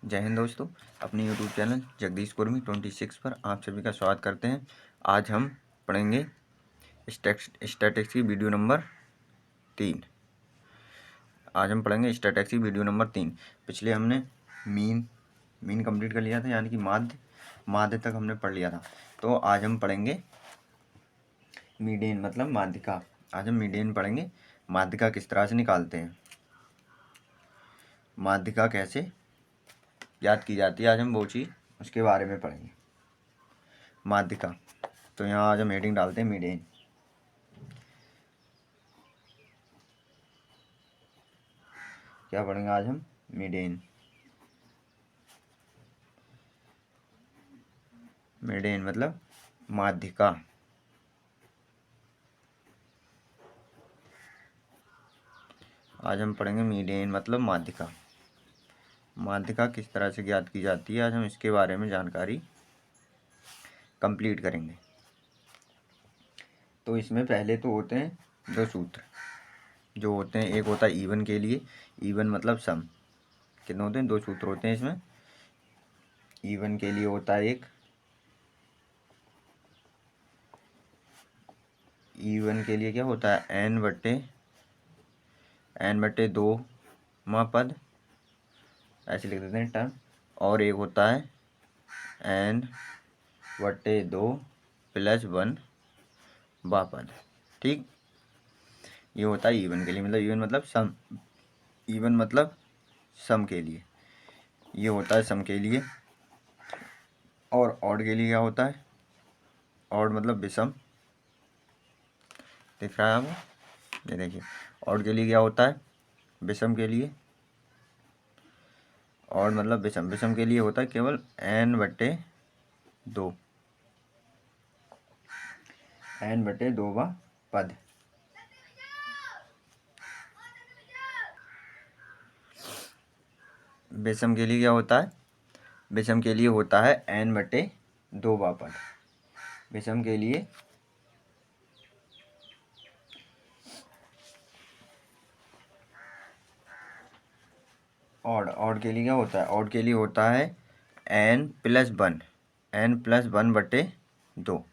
जय हिंद दोस्तों, अपने YouTube चैनल जगदीश कुर्मी 26 पर आप सभी का स्वागत करते हैं। आज हम पढ़ेंगे स्टैटिस्टिक्स की वीडियो नंबर 3। आज हम पढ़ेंगे स्टैटिस्टिक्स की वीडियो नंबर 3। पिछले हमने मीन कंप्लीट कर लिया था, यानी कि माध्य तक हमने पढ़ लिया था। तो आज हम पढ़ेंगे मीडियन, मतलब माध्यिका। आज हम मीडियन पढ़ेंगे। माध्यिका किस तरह से निकालते हैं, माध्यिका कैसे याद की जाती है, आज हम वो चीज़ उसके बारे में पढ़ेंगे। माध्यिका, तो यहाँ आज हम हेडिंग डालते हैं मीडियन। क्या पढ़ेंगे आज हम? मीडियन। मीडियन मतलब माध्यिका। आज हम पढ़ेंगे मीडियन मतलब माध्यिका। माध्यिका किस तरह से ज्ञात की जाती है, आज हम इसके बारे में जानकारी कंप्लीट करेंगे। तो इसमें पहले तो होते हैं दो सूत्र जो होते हैं। एक होता है इवन के लिए, इवन मतलब सम। कितने होते हैं? दो सूत्र होते हैं इसमें। इवन के लिए होता है एक, इवन के लिए क्या होता है? n/2 पद, ऐसे लिख देते हैं टर्म। और एक होता है n/2 + 1 पद। ठीक, ये होता है इवन के लिए, मतलब इवन मतलब सम। इवन मतलब सम के लिए, ये होता है सम के लिए। और ऑड के लिए क्या होता है? ऑड मतलब विषम। दिख रहा है आपको? ये देखिए, ऑड के लिए क्या होता है? विषम के लिए। ऑड मतलब विषम, विषम के लिए होता है केवल n/2, n/2 पद। विषम के लिए क्या होता है? विषम के लिए होता है n/2 पद। विषम के लिए ऑड के लिए क्या होता है? ऑड के लिए होता है n+1, n+1/2।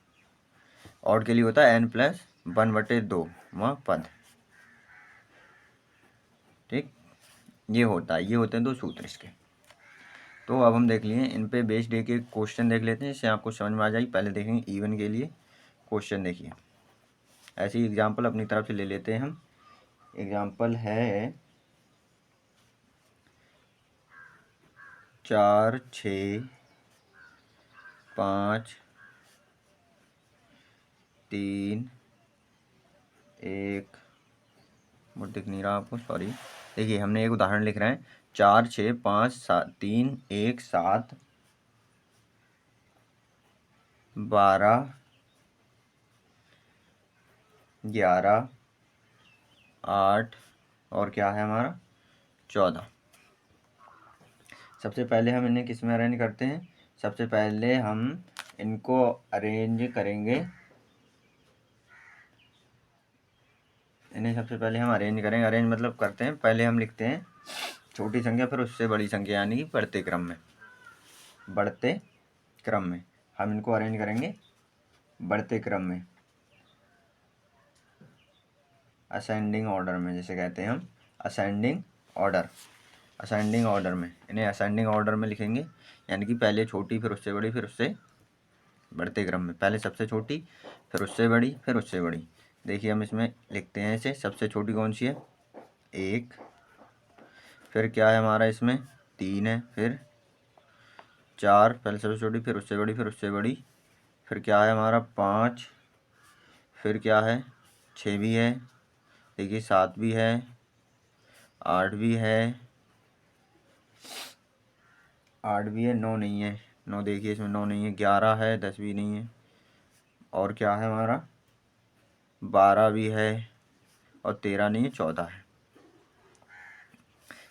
ऑड के लिए होता है n+1/2 पद। ठीक, ये होता है, ये होते हैं दो सूत्र इसके। तो अब हम देख लिए इन पे बेस्ड एक एक क्वेश्चन देख लेते हैं, इससे आपको समझ में आ जाएगी। पहले देखेंगे इवन के लिए क्वेश्चन। देखिए, ऐसे ही एग्जाम्पल अपनी तरफ से ले लेते हैं हम। एग्जाम्पल है 4, 6, 5, 3, 1। वो दिख नहीं रहा आपको, सॉरी। देखिए, हमने एक उदाहरण लिख रहे हैं 4, 6, 5, 7, 3, 1, 7, 12, 11, 8 और क्या है हमारा 14। सबसे पहले हम इन्हें किस में अरेंज करते हैं? सबसे पहले हम इनको अरेंज करेंगे, इन्हें सबसे पहले हम अरेंज करेंगे। अरेंज मतलब करते हैं, पहले हम लिखते हैं छोटी संख्या, फिर उससे बड़ी संख्या, यानी कि बढ़ते क्रम में। बढ़ते क्रम में हम इनको अरेंज करेंगे, बढ़ते क्रम में, असेंडिंग ऑर्डर में, जैसे कहते हैं हम असेंडिंग ऑर्डर। असेंडिंग ऑर्डर में, इन्हें असेंडिंग ऑर्डर में लिखेंगे, यानी कि पहले छोटी, फिर उससे बड़ी, फिर उससे बढ़ते क्रम में। पहले सबसे छोटी, फिर उससे बड़ी, फिर उससे बड़ी। देखिए, हम इसमें लिखते हैं ऐसे। सबसे छोटी कौन सी है? 1। फिर क्या है हमारा इसमें? 3 है। फिर 4, पहले सबसे छोटी, फिर उससे बड़ी, फिर उससे बड़ी। फिर क्या है हमारा? 5। फिर क्या है? 6 भी है। देखिए, 7 भी है, 8 भी है, 8 भी है, 9 नहीं है। 9 देखिए, इसमें 9 नहीं है। 11 है, 10 भी नहीं है। और क्या है हमारा? 12 भी है, और 13 नहीं है, 14 है।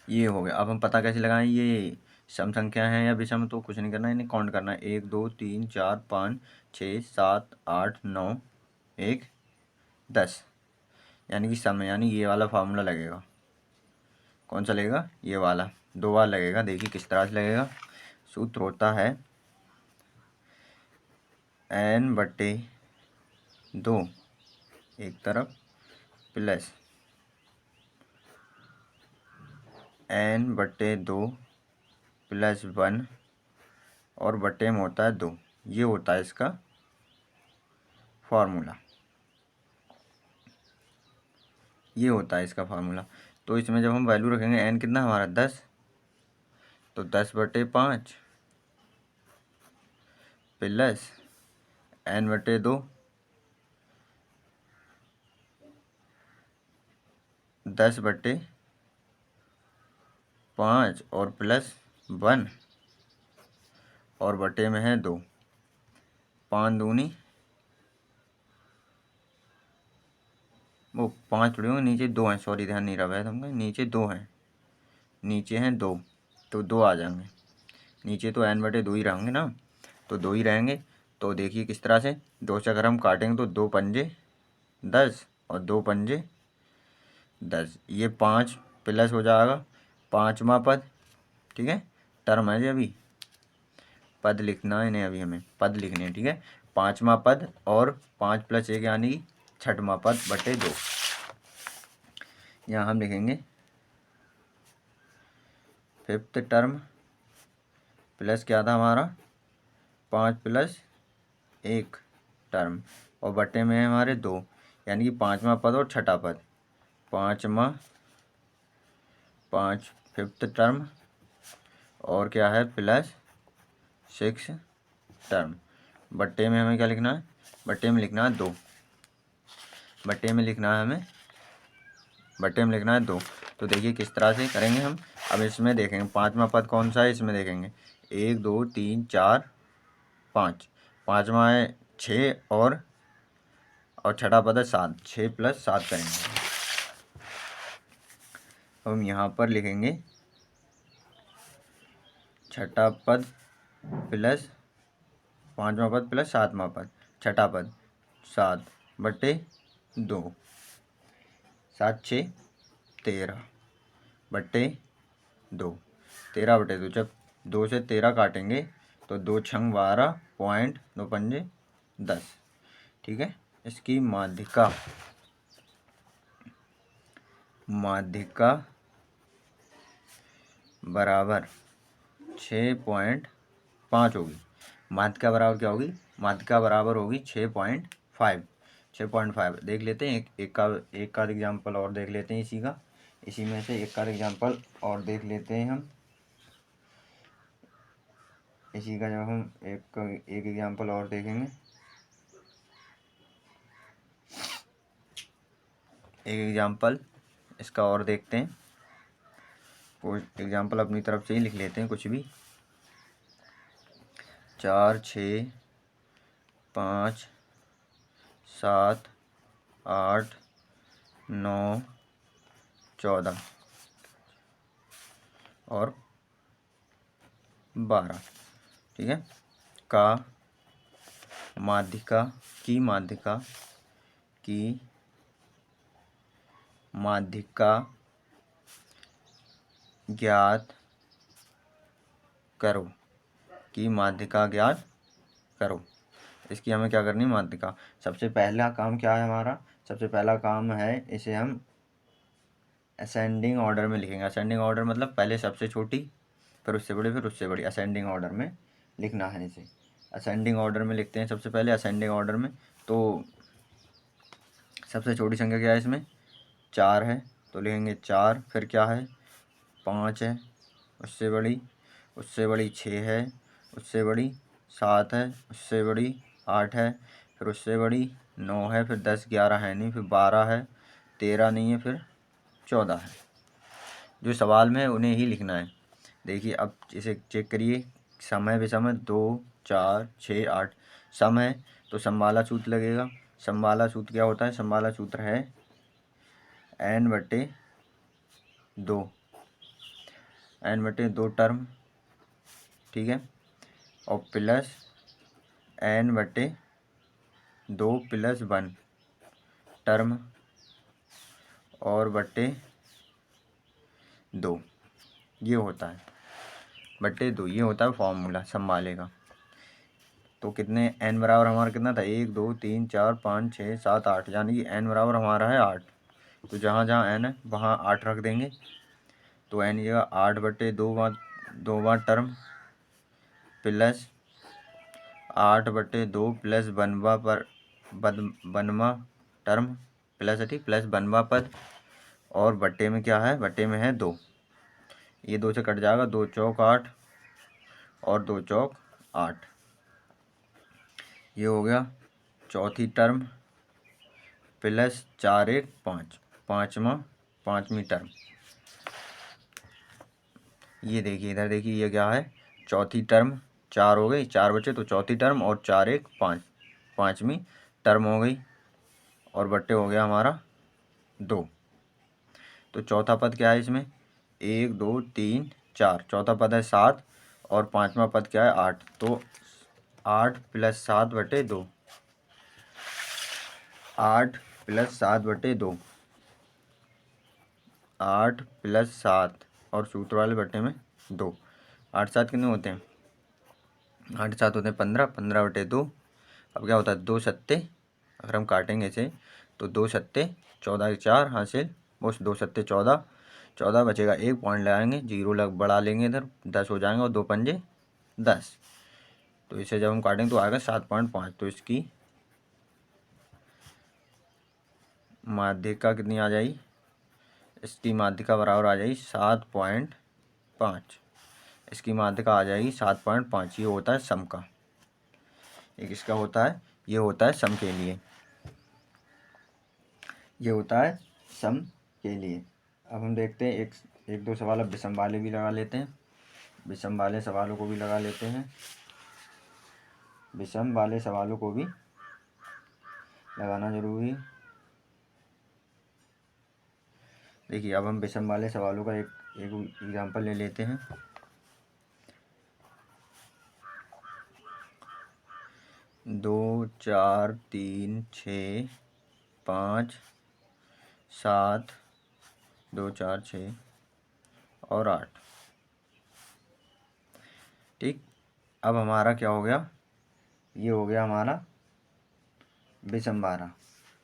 ये हो गया। अब हम पता कैसे लगाएं ये सम संख्या है या विषम? तो कुछ नहीं करना है, इन्हें काउंट करना है। 1, 2, 3, 4, 5, 6, 7, 8, 9, 1, 10, यानी कि सम है, यानी ये वाला फार्मूला लगेगा। कौन सा लगेगा? ये वाला। 2 बार लगेगा। देखिए किस तरह से लगेगा। सूत्र होता है n/2 एक तरफ प्लस n/2 प्लस 1 और बटे में होता है 2। ये होता है इसका फार्मूला, ये होता है इसका फार्मूला। तो इसमें जब हम वैल्यू रखेंगे n कितना हमारा 10, तो 10/5 प्लस n/2 10/5 और प्लस 1 और बटे में है 2। 5 दूनी वो 5 थोड़ी होंगे, नीचे 2 हैं, सॉरी ध्यान नहीं रहा है तुमका, नीचे 2 हैं, नीचे हैं 2, तो 2 आ जाएंगे। नीचे तो n/2 ही रहेंगे ना, तो 2 ही रहेंगे। तो देखिए किस तरह से 2 से अगर हम काटेंगे तो 2 पंजे 10 और 2 पंजे 10, ये 5 प्लस हो जाएगा 5वां पद। ठीक है, टर्म है जी, अभी पद लिखना है इन्हें, अभी हमें पद लिखने हैं। ठीक है, 5वां पद और 5 + 1 यानी 6वां पद बटे 2। यहाँ हम लिखेंगे 5th टर्म प्लस क्या था हमारा 5 + 1 टर्म और बटे में है हमारे 2, यानी कि 5वां पद और 6ठा पद। 5th टर्म और क्या है प्लस 6 टर्म। बट्टे में हमें क्या लिखना है, बट्टे में लिखना है 2, बट्टे में लिखना है हमें, बट्टे में लिखना है 2। तो देखिए किस तरह से करेंगे हम। अब इसमें देखेंगे 5वां पद कौन सा है, इसमें देखेंगे 1 2 3 4 5, 5वां है 6 और 6ठा पद है 7, 6 + 7 करेंगे। हम यहाँ पर लिखेंगे 6ठा पद प्लस 5वां पद प्लस 7वां पद, 6ठा पद 7 बटे 2, 7 6 13 बटे 2, 13/2। जब 2 से 13 काटेंगे तो 2 छंग 12 पॉइंट 2 पंजे 10। ठीक है, इसकी माध्यिका बराबर 6.5 होगी। माध्यिका बराबर क्या होगी, माध्यिका बराबर होगी 6.5। 6.5 देख लेते हैं, एक का एग्जाम्पल और देख लेते हैं इसी का, इसी में से एक का एग्जाम्पल और देख लेते हैं हम। इसी का जब हम एक एग्जाम्पल और देखेंगे, एक एग्जाम्पल इसका और देखते हैं। कोई एग्जाम्पल अपनी तरफ से ही लिख लेते हैं कुछ भी। 4 6 5 7 8 9 14 और 12। ठीक है, का माध्यिका ज्ञात करो, की माध्यिका ज्ञात करो। इसकी हमें क्या करनी है, माध्यिका। सबसे पहला काम क्या है हमारा, सबसे पहला काम है इसे हम असेंडिंग ऑर्डर में लिखेंगे। असेंडिंग ऑर्डर मतलब पहले सबसे छोटी, फिर उससे बड़ी, फिर उससे बड़ी, असेंडिंग ऑर्डर में लिखना है इसे। असेंडिंग ऑर्डर में लिखते हैं सबसे पहले, असेंडिंग ऑर्डर में। तो सबसे छोटी संख्या क्या है इसमें, 4 है, तो लिखेंगे 4। फिर क्या है 5 है, उससे बड़ी 6 है, उससे बड़ी 7 है, उससे बड़ी 8 है, फिर उससे बड़ी 9 है, फिर 10 11 है नहीं, फिर 12 है, 13 नहीं है, फिर 14 है। जो सवाल में है उन्हें ही लिखना है। देखिए अब इसे चेक करिए, समय विषम है 2 4 6 8, सम है तो सम वाला सूत्र लगेगा। सम वाला सूत्र क्या होता है, सम वाला सूत्र है n/2, n/2 टर्म। ठीक है, और प्लस n/2 + 1 टर्म और बटे 2। ये होता है बट्टे 2, ये होता है फॉर्मूला सम वाले का। तो कितने n बराबर हमारा कितना था, 1 2 3 4 5 6 7 8, यानी कि n बराबर हमारा है 8। तो जहाँ जहाँ n है वहाँ 8 रख देंगे। तो n की जगह 8/2 टर्म प्लस 8/2 प्लस बनवा टर्म प्लस है, ठीक, प्लस बनवा पद, और बट्टे में क्या है, बट्टे में है 2। ये 2 से कट जाएगा, 2 चौक 8 और 2 चौक 8। ये हो गया चौथी टर्म प्लस 4 1 5, पाँचवीं टर्म। ये देखिए इधर देखिए, ये क्या है, चौथी टर्म, 4 हो गई, 4 बचे तो चौथी टर्म, और 4 1 5, पाँचवीं टर्म हो गई, और बट्टे हो गया हमारा 2। तो चौथा पद क्या है इसमें, 1 2 3 4, चौथा पद है 7, और पाँचवा पद क्या है 8। तो 8 + 7/2, 8 + 7/2, 8 + 7, और सूत्र वाले बट्टे में 2। 8 7 कितने होते हैं, 8 7 होते हैं 15, 15/2। अब क्या होता है, 2 सत्ते, अगर हम काटेंगे इसे तो 2 सत्ते 14 के 4 हासिल, बस 2 सत्ते 14, 14 बचेगा, 1 पॉइंट लगाएंगे, जीरो बढ़ा लेंगे इधर, 10 हो जाएंगे, और 2 पंजे 10। तो इसे जब हम काटेंगे तो आएगा 7.5। तो इसकी माध्यिका कितनी आ जाएगी, इसकी माध्यिका बराबर आ जाएगी 7.5। इसकी माध्यिका आ जाएगी 7.5। ये होता है सम का, एक इसका होता है, ये होता है सम के लिए, ये होता है सम के लिए। अब हम देखते हैं एक दो सवाल अब विषम वाले भी लगा लेते हैं, विषम वाले सवालों को भी लगा लेते हैं, विषम वाले सवालों को भी लगाना जरूरी है। देखिए अब हम विषम वाले सवालों का एक एग्जाम्पल ले लेते हैं। 2 4 3 6 5 7, 2 4 6 और 8, ठीक। अब हमारा क्या हो गया, ये हो गया हमारा विषम वाला,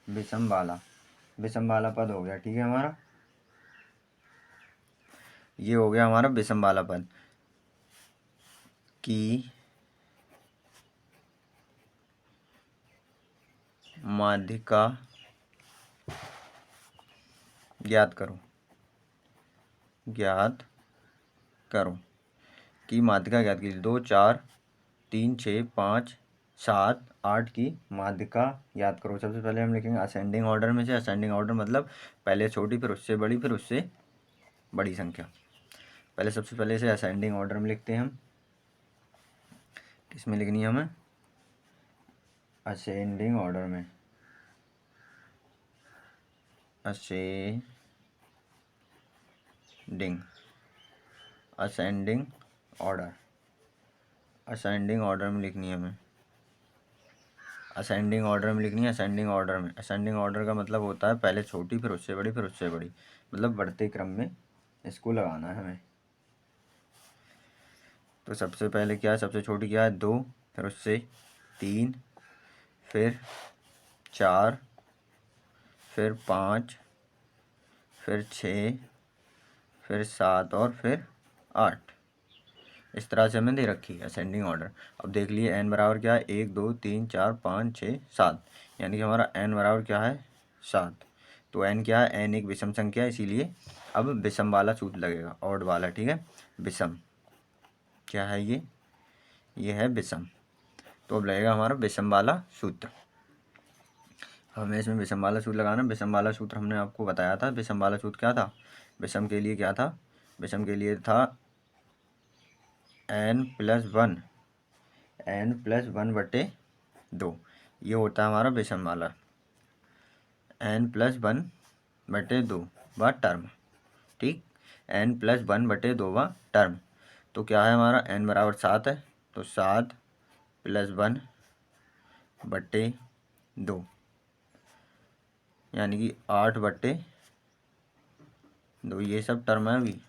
विषम वाला पद हो गया, ठीक है। हमारा ये हो गया हमारा विषम वाला पद की माध्यिका ज्ञात करो की माध्यिका ज्ञात कीजिए। 2 4 3 6 5 7 8 की माध्यिका याद करो। सबसे पहले हम लिखेंगे असेंडिंग ऑर्डर में से। असेंडिंग ऑर्डर मतलब पहले छोटी फिर उससे बड़ी फिर उससे बड़ी संख्या। पहले सबसे पहले इसे असेंडिंग ऑर्डर में लिखते हैं हम। किसमें लिखनी है हमें, असेंडिंग ऑर्डर में, असेंडिंग ऑर्डर में लिखनी है हमें, असेंडिंग ऑर्डर में लिखनी है। असेंडिंग ऑर्डर का मतलब होता है पहले छोटी फिर उससे बड़ी फिर उससे बड़ी, मतलब बढ़ते क्रम में इसको लगाना है हमें। तो सबसे पहले क्या है, सबसे छोटी क्या है 2, फिर उससे 3, फिर 4, फिर 5, फिर 6, फिर 7 और फिर 8। इस तरह से हमने दे रखी है असेंडिंग ऑर्डर। अब देख लिए n बराबर क्या है, 1 2 3 4 5 6 7, यानी कि हमारा n बराबर क्या है 7। तो n क्या है, n एक विषम संख्या है, इसीलिए अब विषम वाला सूत्र लगेगा, ऑड वाला, ठीक है। विषम क्या है, ये है विषम। तो अब लगेगा हमारा विषम वाला सूत्र। हमें इसमें विषम वाला सूत्र लगाना। विषम वाला सूत्र हमने आपको बताया था। विषम वाला सूत्र क्या था, विषम के लिए क्या था, विषम के लिए था n+1 n+1/2। ये होता है हमारा विषम वाला, n+1/2 टर्म, ठीक। n+1/2 term. तो क्या है हमारा, n बराबर 7 है, तो 7 + 1/2, यानी कि 8/2। ये सब टर्म है अभी,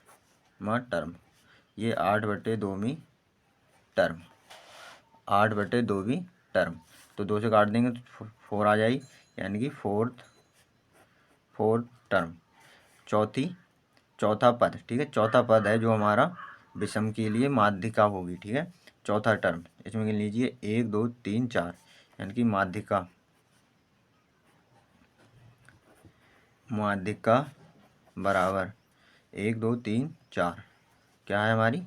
मा टर्म, ये 8/2 टर्म, 8/2 टर्म। तो 2 से काट देंगे तो 4 आ जाएगी, यानी कि फोर्थ टर्म, चौथा पद। ठीक है, चौथा पद है जो हमारा विषम के लिए माध्यिका होगी। ठीक है, चौथा टर्म इसमें गिन लीजिए 1 2 3 4, यानी कि माध्यिका बराबर 1 2 3 4, क्या है हमारी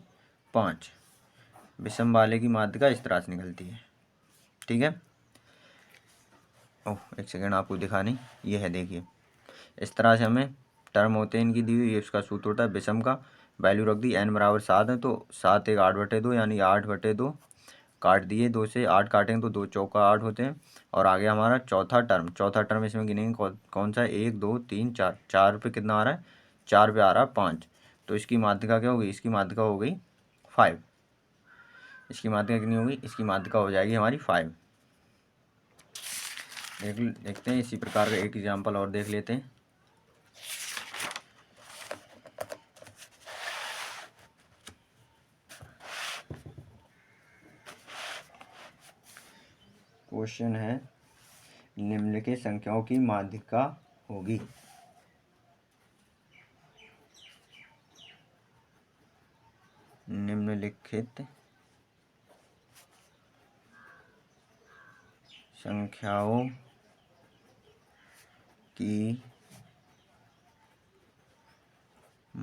5। विषम वाले की माध्यिका इस तरह से निकलती है। ठीक है, ओह एक सेकेंड, आपको दिखा नहीं, ये है देखिए, इस तरह से हमें टर्म होते हैं इनकी दी हुई। ये उसका सूत्र होता है विषम का, वैल्यू रख दी n बराबर 7 है, तो 7 1 8/2, यानी 8/2 काट दिए, 2 से 8 काटेंगे तो 2 चौका 8 होते हैं। और आगे हमारा चौथा टर्म इसमें गिनेंगे कौन सा है, 1 2 3 4, 4 पे कितना आ रहा है, 4 पे आ रहा है 5। तो इसकी माध्यिका क्या होगी, इसकी माध्यिका हो गई 5। इसकी माध्यिका कितनी होगी, इसकी माध्यिका हो जाएगी हमारी 5। देखते हैं इसी प्रकार का एक एग्जाम्पल और देख लेते हैं। क्वेश्चन है, निम्नलिखित संख्याओं की माध्यिका होगी। निम्नलिखित संख्याओं की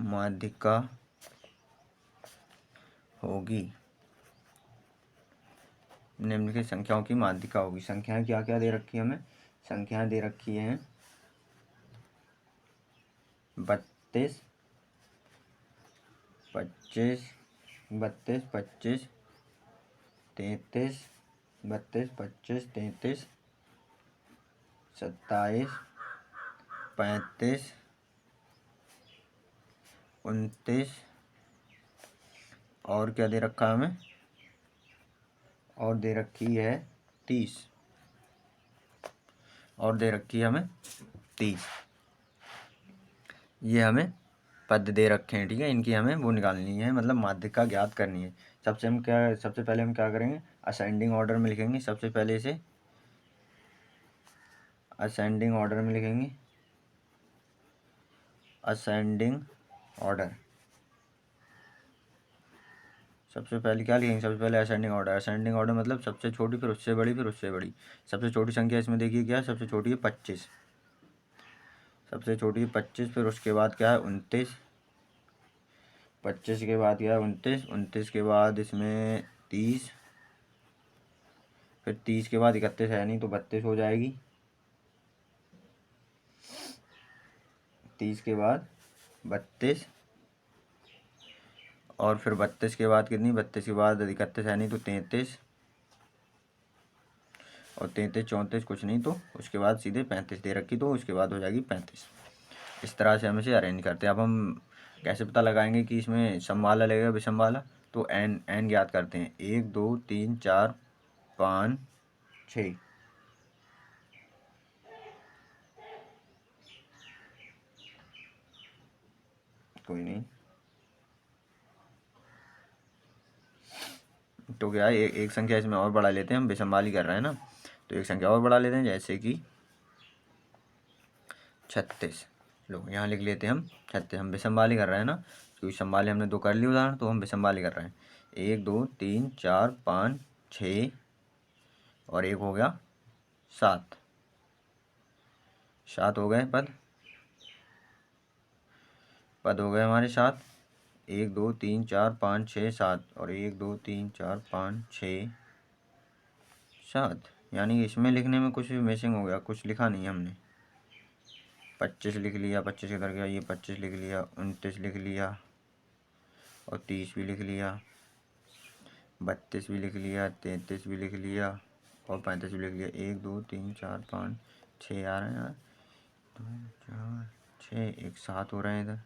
माध्यिका होगी। निम्नलिखित संख्याओं की माध्यिका होगी। संख्याएं क्या क्या दे रखी है हमें, संख्याएं दे रखी हैं 32 25 32 25 33 32 25 33 27 35 29, और क्या दे रखा है हमें, और दे रखी है 30, और दे रखी है हमें 30। ये हमें पद दे रखे हैं। ठीक है, इनकी हमें वो निकालनी है, मतलब माध्यिका ज्ञात करनी है। सबसे पहले हम क्या करेंगे, असेंडिंग ऑर्डर में लिखेंगे। सबसे पहले इसे असेंडिंग ऑर्डर में लिखेंगे, असेंडिंग ऑर्डर। सबसे पहले क्या लिखेंगे, सबसे पहले असेंडिंग ऑर्डर। असेंडिंग ऑर्डर मतलब सबसे छोटी, फिर उससे बड़ी, फिर उससे बड़ी। सबसे छोटी संख्या इसमें देखिए क्या है, सबसे छोटी है 25, सबसे छोटी है 25, फिर उसके बाद क्या है 29, 25 के बाद क्या है 29, 29 के बाद इसमें 30, फिर 30 के बाद 31 है नहीं तो 32 हो जाएगी, 30 के बाद 32, और फिर 32 के बाद कितनी, 32 के बाद 31 है नहीं तो 33, और 33 34 कुछ नहीं तो उसके बाद सीधे 35 दे रखी, तो उसके बाद हो जाएगी 35। इस तरह से हम इसे अरेंज करते हैं। अब हम कैसे पता लगाएंगे कि इसमें सम वाला लगेगा विषम वाला, तो एन ज्ञात करते हैं, 1 2 3 4 5 6। कोई नहीं, तो क्या है, एक संख्या इसमें और बढ़ा लेते हैं, हम विषम वाली कर रहे हैं ना, तो एक संख्या और बढ़ा लेते हैं, जैसे कि 36। लो यहाँ लिख लेते हैं हम 36। हम विषम वाली कर रहे हैं ना, क्योंकि सम वाले हमने 2 कर ली उदाहरण, तो हम विषम वाली कर रहे हैं। 1 2 3 4 5 6, और एक हो गया 7, 7 हो गए पद हो गए हमारे 7। 1 2 3 4 5 6 7, और 1 2 3 4 5 6 7, यानी इसमें लिखने में कुछ मिसिंग हो गया, कुछ लिखा नहीं हमने। 25 लिख लिया, 25 इधर गया, ये 25 लिख लिया, 29 लिख लिया, और 30 भी लिख लिया, 32 भी लिख लिया, 33 भी लिख लिया, और 35 भी लिख लिया। 1 2 3 4 5 6 आ रहे हैं यार, 2 4 6, एक 7 हो रहे हैं इधर।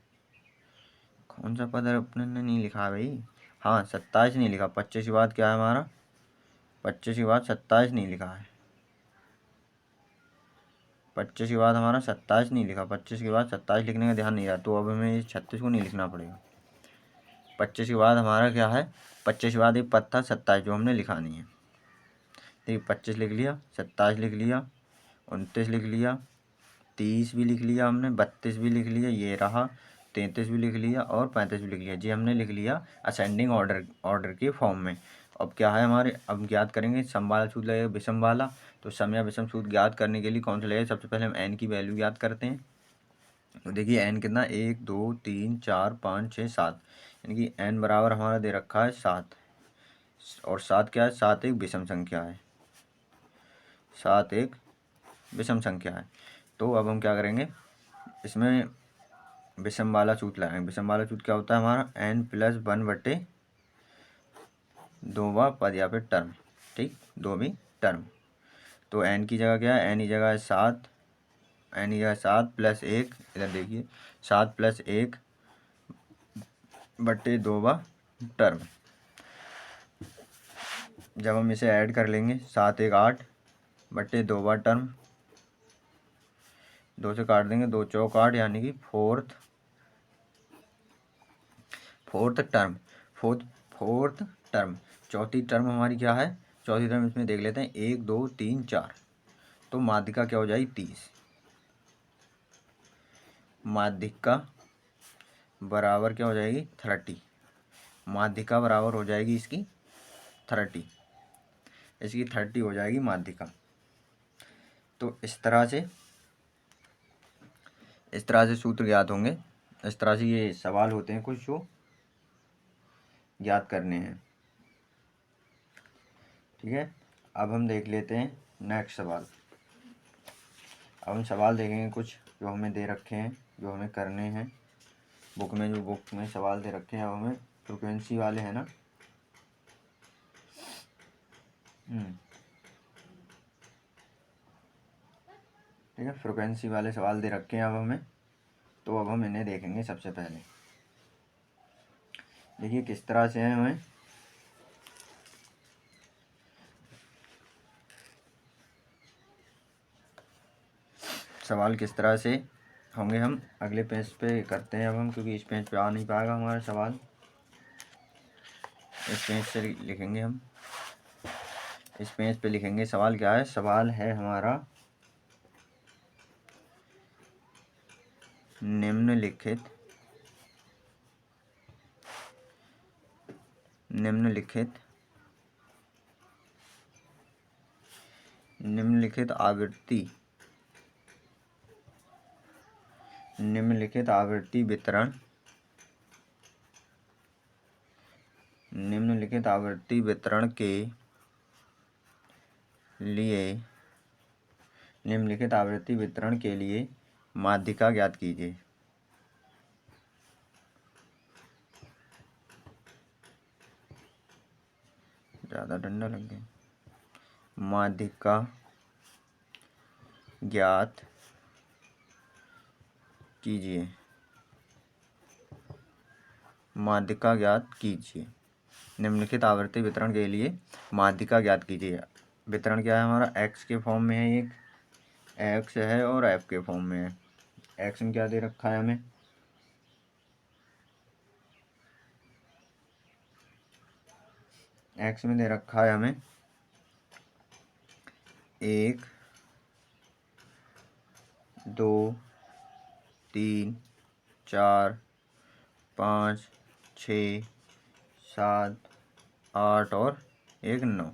कौन सा पद अपने ने नहीं लिखा भाई, हाँ 27 नहीं लिखा। 25 के बाद क्या है हमारा, 25 के बाद 27 नहीं लिखा है, 25 के बाद हमारा 27 नहीं लिखा, 25 के बाद 27 लिखने का ध्यान नहीं रहा, तो अब हमें 36 को नहीं लिखना पड़ेगा। 25 के बाद हमारा क्या है, 25 के बाद एक पद था 27 जो हमने लिखा नहीं है। ठीक, 25 लिख लिया, 27 लिख लिया, 29 लिख लिया, 30 भी लिख लिया हमने, 32 भी लिख लिया, ये रहा 33 भी लिख लिया और 35 भी लिख लिया। जी हमने लिख लिया असेंडिंग ऑर्डर के फॉर्म में। अब क्या है हमारे, अब ज्ञात करेंगे सम वाला सूत्र लगेगा विषम वाला। तो सम या विषम सूत्र ज्ञात करने के लिए कौन सा लगेगा, सबसे पहले हम एन की वैल्यू ज्ञात करते हैं। तो देखिए एन कितना, 1 2 3 4 5 6 7, यानी कि एन बराबर हमारा दे रखा है 7। और 7 क्या है, 7 एक विषम संख्या है, 7 एक विषम संख्या है। तो अब हम क्या करेंगे, इसमें विषम वाला सूत्र लगाएंगे। विषम वाला सूत्र क्या होता है हमारा, n+1/2वां पद या फिर टर्म। ठीक, दो भी टर्म। तो n की जगह क्या है, n की जगह है 7, n की जगह 7 + 1, इधर देखिए 7 + 1/2वां टर्म। जब हम इसे ऐड कर लेंगे 7 1 8/2वां टर्म, 2 से काट देंगे, 2 चौक 8, यानी कि फोर्थ टर्म। चौथी टर्म हमारी क्या है, चौथी टर्म इसमें देख लेते हैं, 1 2 3 4। तो माध्यिका क्या हो जाएगी, 30। माध्यिका बराबर क्या हो जाएगी, 30। माध्यिका बराबर हो जाएगी इसकी 30, इसकी 30 हो जाएगी माध्यिका। तो इस तरह से सूत्र ज्ञात होंगे। इस तरह से ये सवाल होते हैं कुछ जो ज्ञात करने हैं। ठीक है, अब हम देख लेते हैं नेक्स्ट सवाल। अब हम सवाल देखेंगे कुछ जो हमें दे रखे हैं, जो हमें करने हैं बुक में सवाल दे रखे हैं। अब हमें फ्रीक्वेंसी वाले हैं ना, ठीक है, फ्रीक्वेंसी वाले सवाल दे रखे हैं अब हमें। तो अब हम इन्हें देखेंगे। सबसे पहले देखिए किस तरह से है, हमें सवाल किस तरह से होंगे हम अगले पेज पे करते हैं अब हम, क्योंकि इस पेज पे आ नहीं पाएगा हमारा सवाल। इस पेज से लिखेंगे हम, इस पेज पे लिखेंगे। सवाल क्या है, सवाल है हमारा निम्नलिखित आवृत्ति वितरण के लिए माध्यिका ज्ञात कीजिए। ज़्यादा ठंडा लग गया। माध्यिका ज्ञात कीजिए। निम्नलिखित आवृत्ति वितरण के लिए माध्यिका ज्ञात कीजिए। वितरण क्या है हमारा, एक्स के फॉर्म में है, एक एक्स है और एफ के फॉर्म में है। एक्स में क्या दे रखा है हमें, एक्स में दे रखा है हमें 1 2 3 4 5 6 7 8 और 1 9,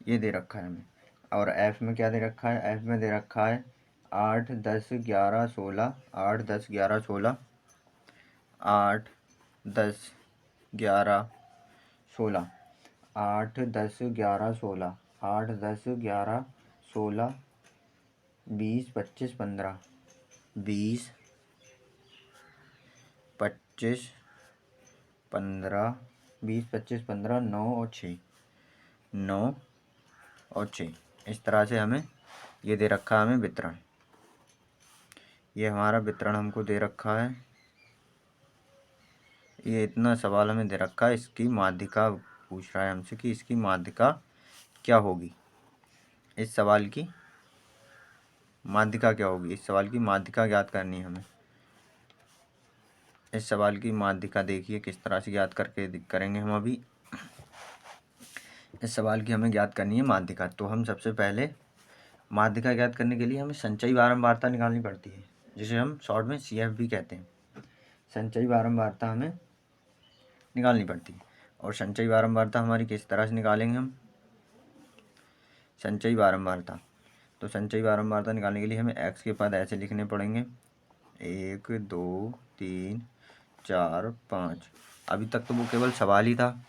ये दे रखा है हमें। और एफ में क्या दे रखा है, एफ में दे रखा है 8 10 11 16, 8 10 11 16, 8 10 11 16, 8 10 11 16, 8 10 11 16, 20 25 15, 20 25 15, 20 25 15, 9 और 6, 9 और 6। इस तरह से हमें ये दे रखा है हमें वितरण। ये हमारा वितरण हमको दे रखा है। ये इतना सवाल हमें दे रखा है। इसकी माध्यिका पूछ रहा है हमसे कि इसकी माध्यिका क्या होगी। इस सवाल की माध्यिका क्या होगी, इस सवाल की माध्यिका ज्ञात करनी है हमें। इस सवाल की माध्यिका देखिए किस तरह से ज्ञात करके करेंगे हम अभी। इस सवाल की हमें ज्ञात करनी है माध्यिका। तो हम सबसे पहले माध्यिका ज्ञात करने के लिए हमें संचयी बारंबारता निकालनी पड़ती है, जिसे हम शॉर्ट में CF भी कहते हैं। संचयी बारंबारता हमें निकालनी पड़ती है। और संचयी बारंबारता हमारी किस तरह से निकालेंगे हम संचयी बारंबारता। तो संचयी बारंबारता निकालने के लिए हमें x के पद ऐसे लिखने पड़ेंगे 1 2 3 4 5। अभी तक तो वो केवल सवाल ही था,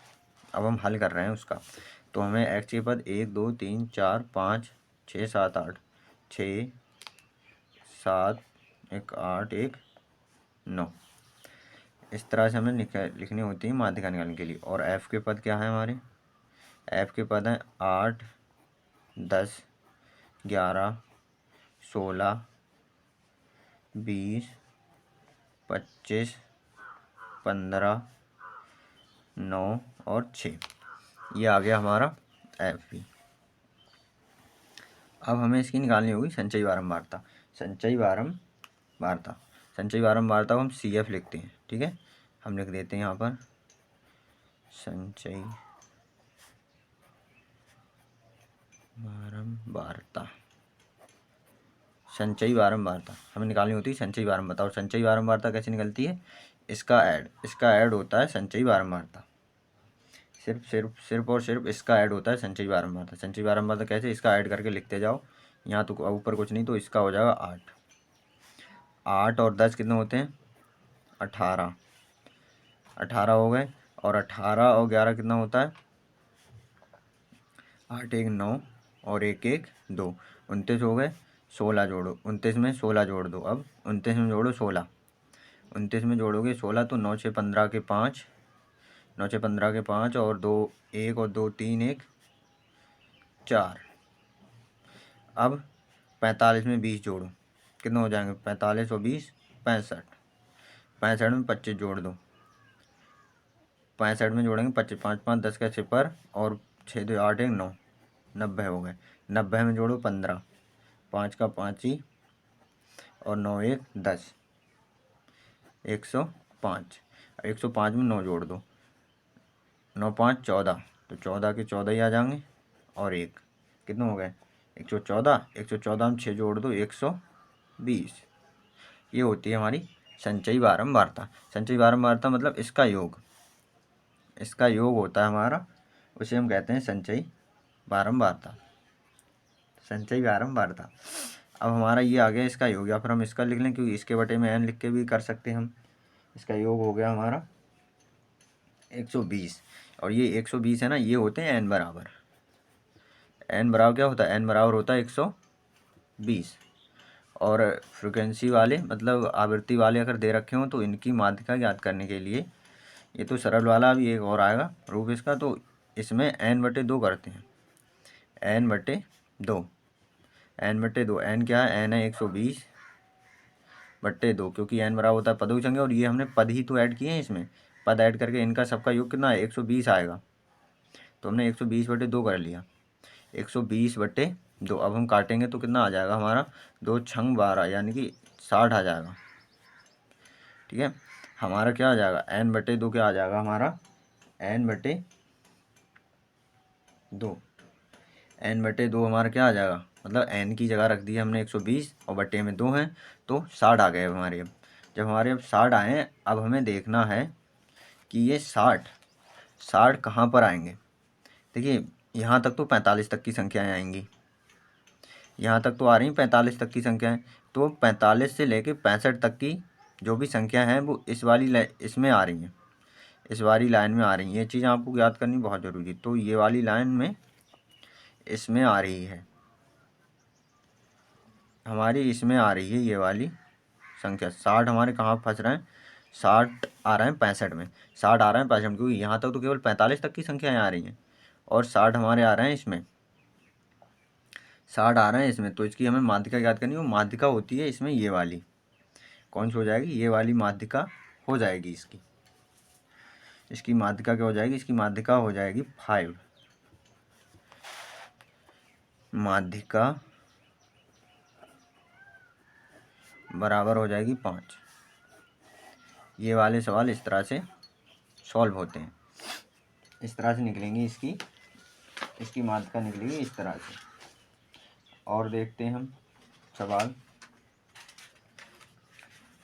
अब हम हल कर रहे हैं उसका। तो हमें x के पद 1 2 3 4 5 6 7 8 6 7 1 8 1 9 इस तरह से हमें लिखनी होती है माध्यिका निकालने के लिए। और f के पद क्या है हमारे, f के पद हैं 8 10 11 16 20 25 15 9 और 6। ये आ गया हमारा एफ भी। अब हमें इसकी निकालनी होगी संचयी बारंबारता। संचयी बारंबारता को हम CF लिखते हैं, ठीक है। हम लिख देते हैं यहाँ पर संचयी बारंबारता। संचयी बारंबारता हमें निकालनी होती है संचयी बारंबारता। और संचयी बारंबारता कैसे निकलती है, इसका ऐड होता है संचयी बारंबारता। सिर्फ और सिर्फ इसका ऐड होता है संचयी बारंबारता। संचयी बारंबारता कैसे, इसका ऐड करके लिखते जाओ। यहाँ तो ऊपर कुछ नहीं, तो इसका हो जाएगा 8। 8 और 10 कितने होते हैं 18। 18 हो गए। और 18 और 11 कितना होता है 8 1 9 और 1 1 2 29 हो गए। 16 जोड़ो, 29 में 16 जोड़ दो। अब 29 में जोड़ो 16, 29 में जोड़ोगे 16 तो 9 6 15 के 5, 9 6 15 के 5 और 2 1 और 2 3 1 4। अब 45 में 20 जोड़ो, कितने हो जाएंगे 45 और 20 65। 65 में 25 जोड़ दो, 65 में जोड़ेंगे 25, 5 5 10 का सिपर और 6 2 8 1 9, 90 हो गए। 90 में जोड़ो 15, 5 का 5 ही और 9 1 10, 105। 105 में 9 जोड़ दो, 9 5 14, तो 14 के 14 ही आ जाएंगे। और 1 कितने हो गए 114। 114 में 6 जोड़ दो 120। ये होती है हमारी संचयी बारंबारता। संचयी बारंबारता मतलब इसका योग होता है हमारा, उसे हम कहते हैं संचयी बारंबारता। संचयी बारंबारता। अब हमारा ये आ गया इसका योग, या फिर हम इसका लिख लें, क्योंकि इसके बटे में n लिख के भी कर सकते हैं हम। इसका योग हो गया हमारा 120। और ये 120 है ना, ये होते हैं n बराबर। n बराबर क्या होता है, n बराबर होता है 120। और फ्रिक्वेंसी वाले मतलब आवृत्ति वाले अगर दे रखे हों तो इनकी माध्यिका ज्ञात करने के लिए, ये तो सरल वाला, अभी एक और आएगा रूप इसका, तो इसमें n/2 करते हैं। n/2 n क्या है, n है 120/2, क्योंकि n बराबर होता है पदों की संख्या। और ये हमने पद ही तो ऐड किए हैं, इसमें पद ऐड करके इनका सबका योग कितना है 120 आएगा। तो हमने 120/2 कर लिया, 120/2। अब हम काटेंगे तो कितना आ जाएगा हमारा 2 छंग 12, यानी कि 60 आ जाएगा, ठीक है। हमारा क्या आ जाएगा n/2 क्या आ जाएगा हमारा n/2 n/2 हमारा क्या आ जाएगा, मतलब n की जगह रख दी हमने 120 और बटे में 2 हैं तो 60 आ गए हमारे। अब जब हमारे अब 60 आए हैं, अब हमें देखना है कि ये 60 कहाँ पर आएंगे। देखिए यहाँ तक तो 45 तक की संख्याएं आएंगी, यहाँ तक तो आ रही 45 तक की संख्याएं। तो 45 से लेके 65 तक की जो भी संख्या हैं वो इसमें आ रही हैं, इस वाली लाइन में आ रही हैं। ये चीज़ आपको याद करनी बहुत ज़रूरी है। तो ये वाली लाइन में इसमें आ रही है हमारी, इसमें आ रही है ये वाली संख्या। 60 हमारे कहाँ फंस रहे हैं, 60 आ रहे हैं 65 में, 60 आ रहे हैं 65, क्योंकि यहाँ तक तो केवल 45 तक की संख्याएं आ रही हैं और 60 हमारे आ रहे हैं इसमें, 60 आ रहे हैं इसमें। तो इसकी हमें माध्यिका याद करनी है। वो माध्यिका होती है इसमें ये वाली, कौन सी हो जाएगी, ये वाली माध्यिका हो जाएगी इसकी माध्यिका क्या हो जाएगी, इसकी माध्यिका हो जाएगी 5। माध्यिका बराबर हो जाएगी 5। ये वाले सवाल इस तरह से सॉल्व होते हैं, इस तरह से निकलेंगी इसकी माध्यिका निकलेगी इस तरह से। और देखते हैं हम सवाल,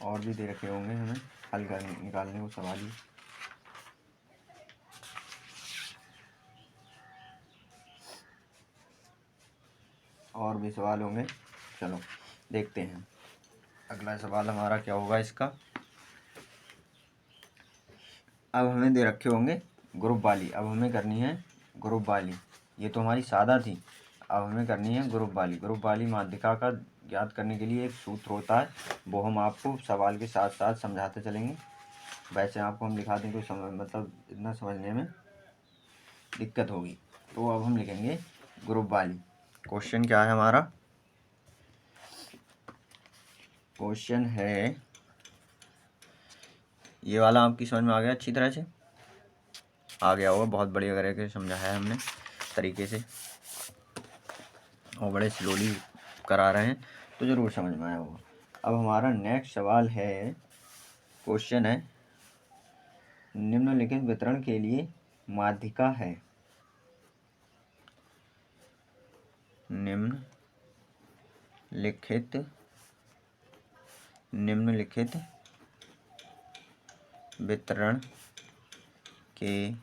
और भी दे रखे होंगे हमें हल कर निकालने को सवाल ही। और भी सवाल होंगे, चलो देखते हैं अगला सवाल हमारा क्या होगा इसका। अब हमें दे रखे होंगे ग्रुप वाली, अब हमें करनी है ग्रुप वाली। ये तो हमारी सादा थी, अब हमें करनी है ग्रुप वाली। ग्रुप वाली माध्यिका का ज्ञात करने के लिए एक सूत्र होता है, वो हम आपको सवाल के साथ साथ समझाते चलेंगे। वैसे आपको हम दिखा दें तो मतलब इतना समझने में दिक्कत होगी। तो अब हम लिखेंगे ग्रुप वाली। क्वेश्चन क्या है हमारा, क्वेश्चन है ये वाला, आपकी समझ में आ गया, अच्छी तरह से आ गया होगा, बहुत बढ़िया करके समझाया है हमने तरीके से, और बड़े स्लोली करा रहे हैं तो ज़रूर समझ में आया होगा। अब हमारा नेक्स्ट सवाल है, क्वेश्चन है निम्नलिखित वितरण के लिए माध्यिका है। निम्नलिखित वितरण के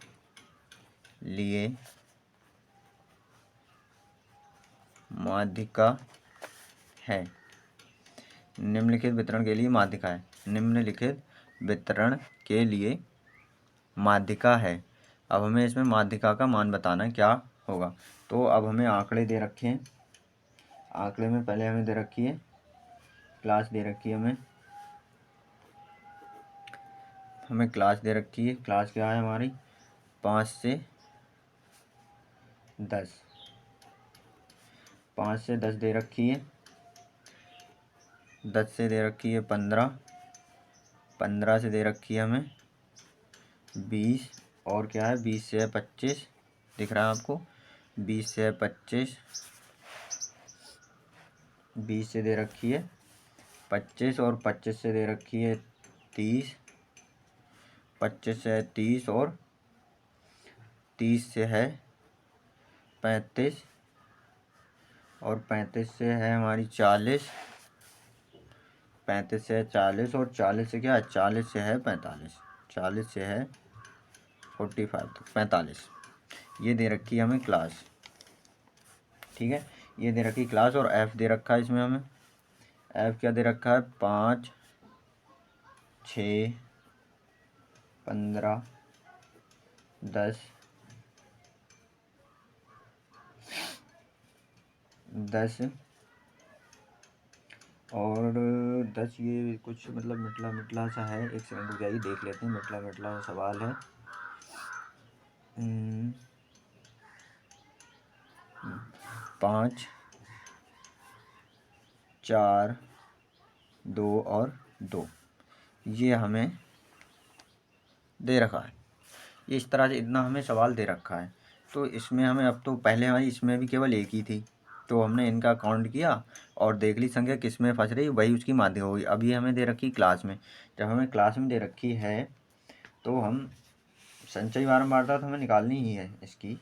लिए माध्यिका है। निम्नलिखित वितरण के लिए माध्यिका है, निम्नलिखित वितरण के लिए माध्यिका है। अब हमें इसमें माध्यिका का मान बताना है, क्या होगा। तो अब हमें आंकड़े दे रखे हैं, आंकड़े में पहले हमें दे रखी है क्लास, दे रखी है हमें क्लास दे रखी है। क्लास क्या है हमारी 5 से 10, 5 से 10 दे रखी है, 10 से दे रखी है 15, 15 से दे रखी है हमें 20, और क्या है 20 से है 25, दिख रहा है आपको, 20 से है 25, 20 से दे रखी है 25, और 25 से दे रखी है 30, 25 से है 30, और 30 से है 35, और 35 से है हमारी 40, 35 से है 40, और 40 से क्या है 40 से है 45, 40 से है 45 तक 45। ये दे रखी है हमें क्लास, ठीक है, ये दे रखी क्लास। और एफ दे रखा है इसमें हमें, एफ क्या दे रखा है 5, 6, 15, 10, 10 और 10। ये कुछ मतलब मिटला मिटला सा है, एक सेकंड रुक जाइए, देख लेते हैं, मिटला मिटला सवाल है। 5, 4, 2 और 2 ये हमें दे रखा है। ये इस तरह से इतना हमें सवाल दे रखा है। तो इसमें हमें, अब तो पहले हमारी इसमें भी केवल एक ही थी, तो हमने इनका काउंट किया और देख ली संख्या किस में फंस रही, वही उसकी माध्यिका होगी। अब ये हमें दे रखी क्लास में, जब हमें क्लास में दे रखी है तो हम संचयी बारंबारता तो हमें निकालनी ही है, इसकी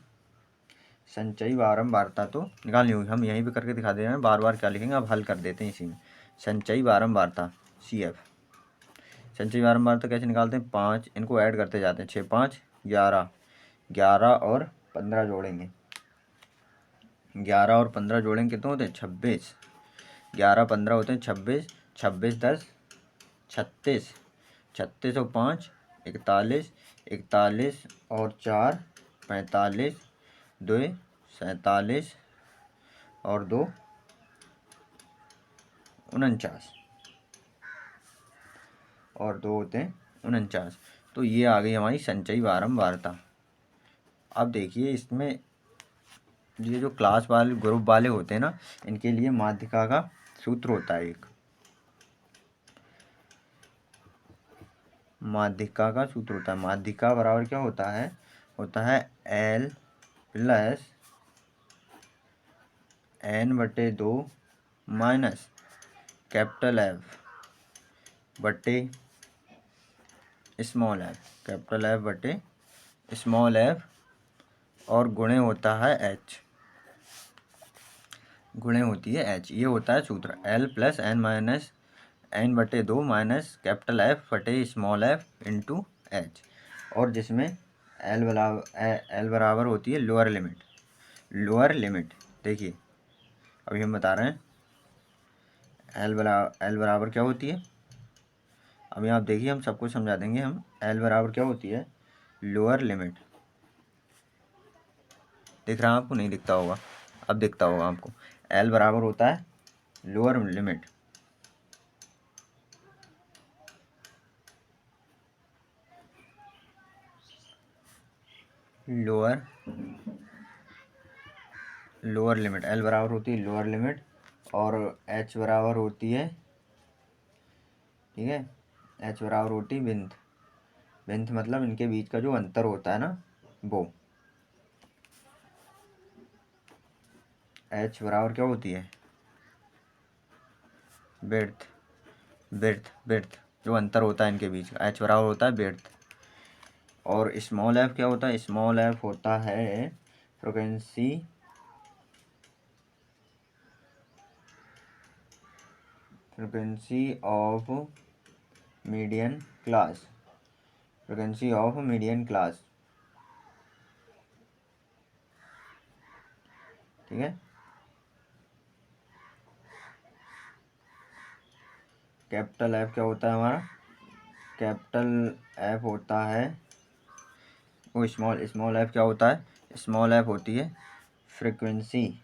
संचयी बारंबारता तो निकालनी होगी। हम यहीं पे करके दिखा दे रहे हैं, बार बार क्या लिखेंगे, अब हल कर देते हैं इसी में। संचयी बारंबारता CF, संचयी बारंबारता कैसे निकालते हैं, 5 इनको ऐड करते जाते हैं, 6, 5, 11, 11 और 15 जोड़ेंगे, 11 और 15 जोड़ेंगे कितने होते हैं 26, 11, 15 होते हैं 26, 26, 10, 36, 36 और 5 41, 41 और 4 45, 2 47 और 2 49, और 2 होते हैं 49। तो ये आ गई हमारी संचयी बारंबारता। अब देखिए इसमें ये जो क्लास वाले ग्रुप वाले होते हैं ना, इनके लिए माध्यिका का सूत्र होता है एक, माध्यिका का सूत्र होता है। माध्यिका बराबर क्या होता है L plus N/2 minus capital F बटे स्मॉल एफ, कैपिटल एफ बटे स्मॉल एफ और गुणे होता है एच, गुणे होती है एच। ये होता है सूत्र L plus N minus N बटे 2 माइनस कैपिटल एफ बटे स्मॉल एफ इंटू एच, और जिसमें एल बराबर होती है लोअर लिमिट। लोअर लिमिट देखिए अभी हम बता रहे हैं एल बराबर क्या होती है, अभी आप देखिए हम सबको समझा देंगे हम। एल बराबर क्या होती है, लोअर लिमिट। दिख रहा है आपको, नहीं दिखता होगा, अब दिखता होगा आपको। एल बराबर होता है lower limit, lower limit. L बराबर होती है लोअर लिमिट और एच बराबर होती है, ठीक है, एच बराबर होती है विंथ। विंथ मतलब इनके बीच का जो अंतर होता है ना वो। एच बराबर क्या होती है, बेड्थ, बेड्थ जो अंतर होता है इनके बीच का, एच बराबर होता है बेड्थ। और स्मॉल एफ क्या होता है, स्मॉल एफ होता है frequency of median class, frequency of median class, ठीक है। कैपिटल एफ क्या होता है हमारा, कैपिटल एफ होता है वो स्मॉल एफ क्या होता है, स्मॉल एफ होती है frequency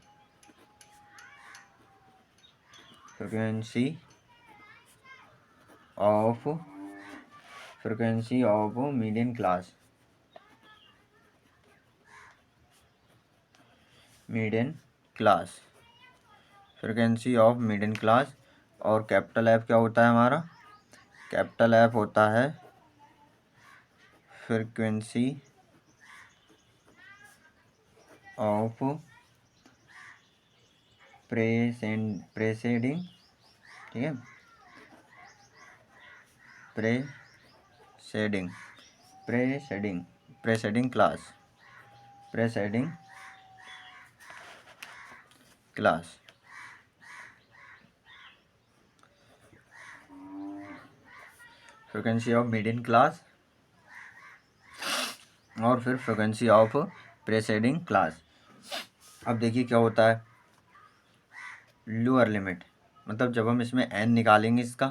of median class, frequency of median class. और कैपिटल एफ क्या होता है हमारा, कैपिटल एफ होता है फ्रीक्वेंसी ऑफ प्रेसेडिंग, ठीक है, preceding class. Frequency of median class और फिर फ्रीक्वेंसी ऑफ प्रेसेडिंग क्लास। अब देखिए क्या होता है लोअर लिमिट, मतलब जब हम इसमें एन निकालेंगे इसका,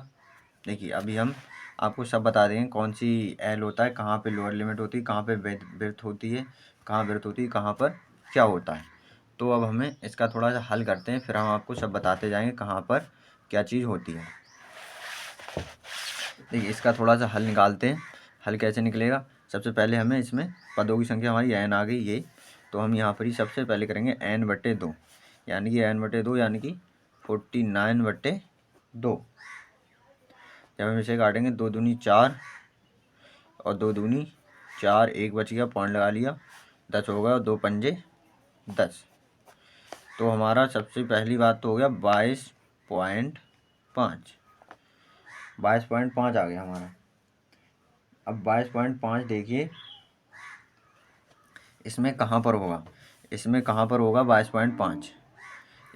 देखिए अभी हम आपको सब बता देंगे कौन सी एल होता है, कहाँ पे लोअर लिमिट होती है, कहाँ पे ब्रेथ होती है, कहाँ ब्रेथ होती है, कहाँ पर क्या होता है। तो अब हमें इसका थोड़ा सा हल करते हैं, फिर हम आपको सब बताते जाएंगे कहाँ पर क्या चीज़ होती है। देखिए इसका थोड़ा सा हल निकालते हैं। हल कैसे निकलेगा, सबसे पहले हमें इसमें पदों की संख्या हमारी एन आ गई ये, तो हम यहाँ पर ही सबसे पहले करेंगे एन बटे 2, यानी कि एन बटे 2 यानी कि 49 बटे 2। जब हम इसे काटेंगे 2 दूनी 4 और 2 दूनी 4, एक बच गया पॉइंट लगा लिया, 10 हो गया और 2 पंजे 10। तो हमारा सबसे पहली बात तो हो गया 22.5, 22.5 आ गया हमारा। अब 22.5 देखिए इसमें कहाँ पर होगा, 22.5,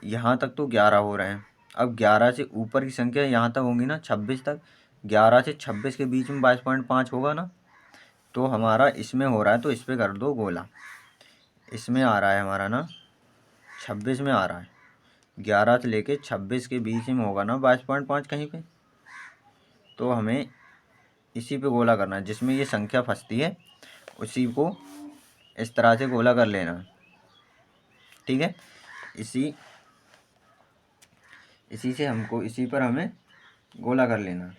यहाँ तक तो 11 हो रहे हैं। अब 11 से ऊपर की संख्या यहाँ तक होंगी ना 26 तक, 11 से 26 के बीच में 22.5 होगा ना, तो हमारा इसमें हो रहा है तो इस पर कर दो गोला। इसमें आ रहा है हमारा ना 26 में आ रहा है, 11 से लेके 26 के बीच में होगा ना 22.5 कहीं पे, तो हमें इसी पे गोला करना है, जिसमें ये संख्या फंसती है उसी को इस तरह से गोला कर लेना, ठीक है। इसी से हमको इसी पर हमें गोला कर लेना,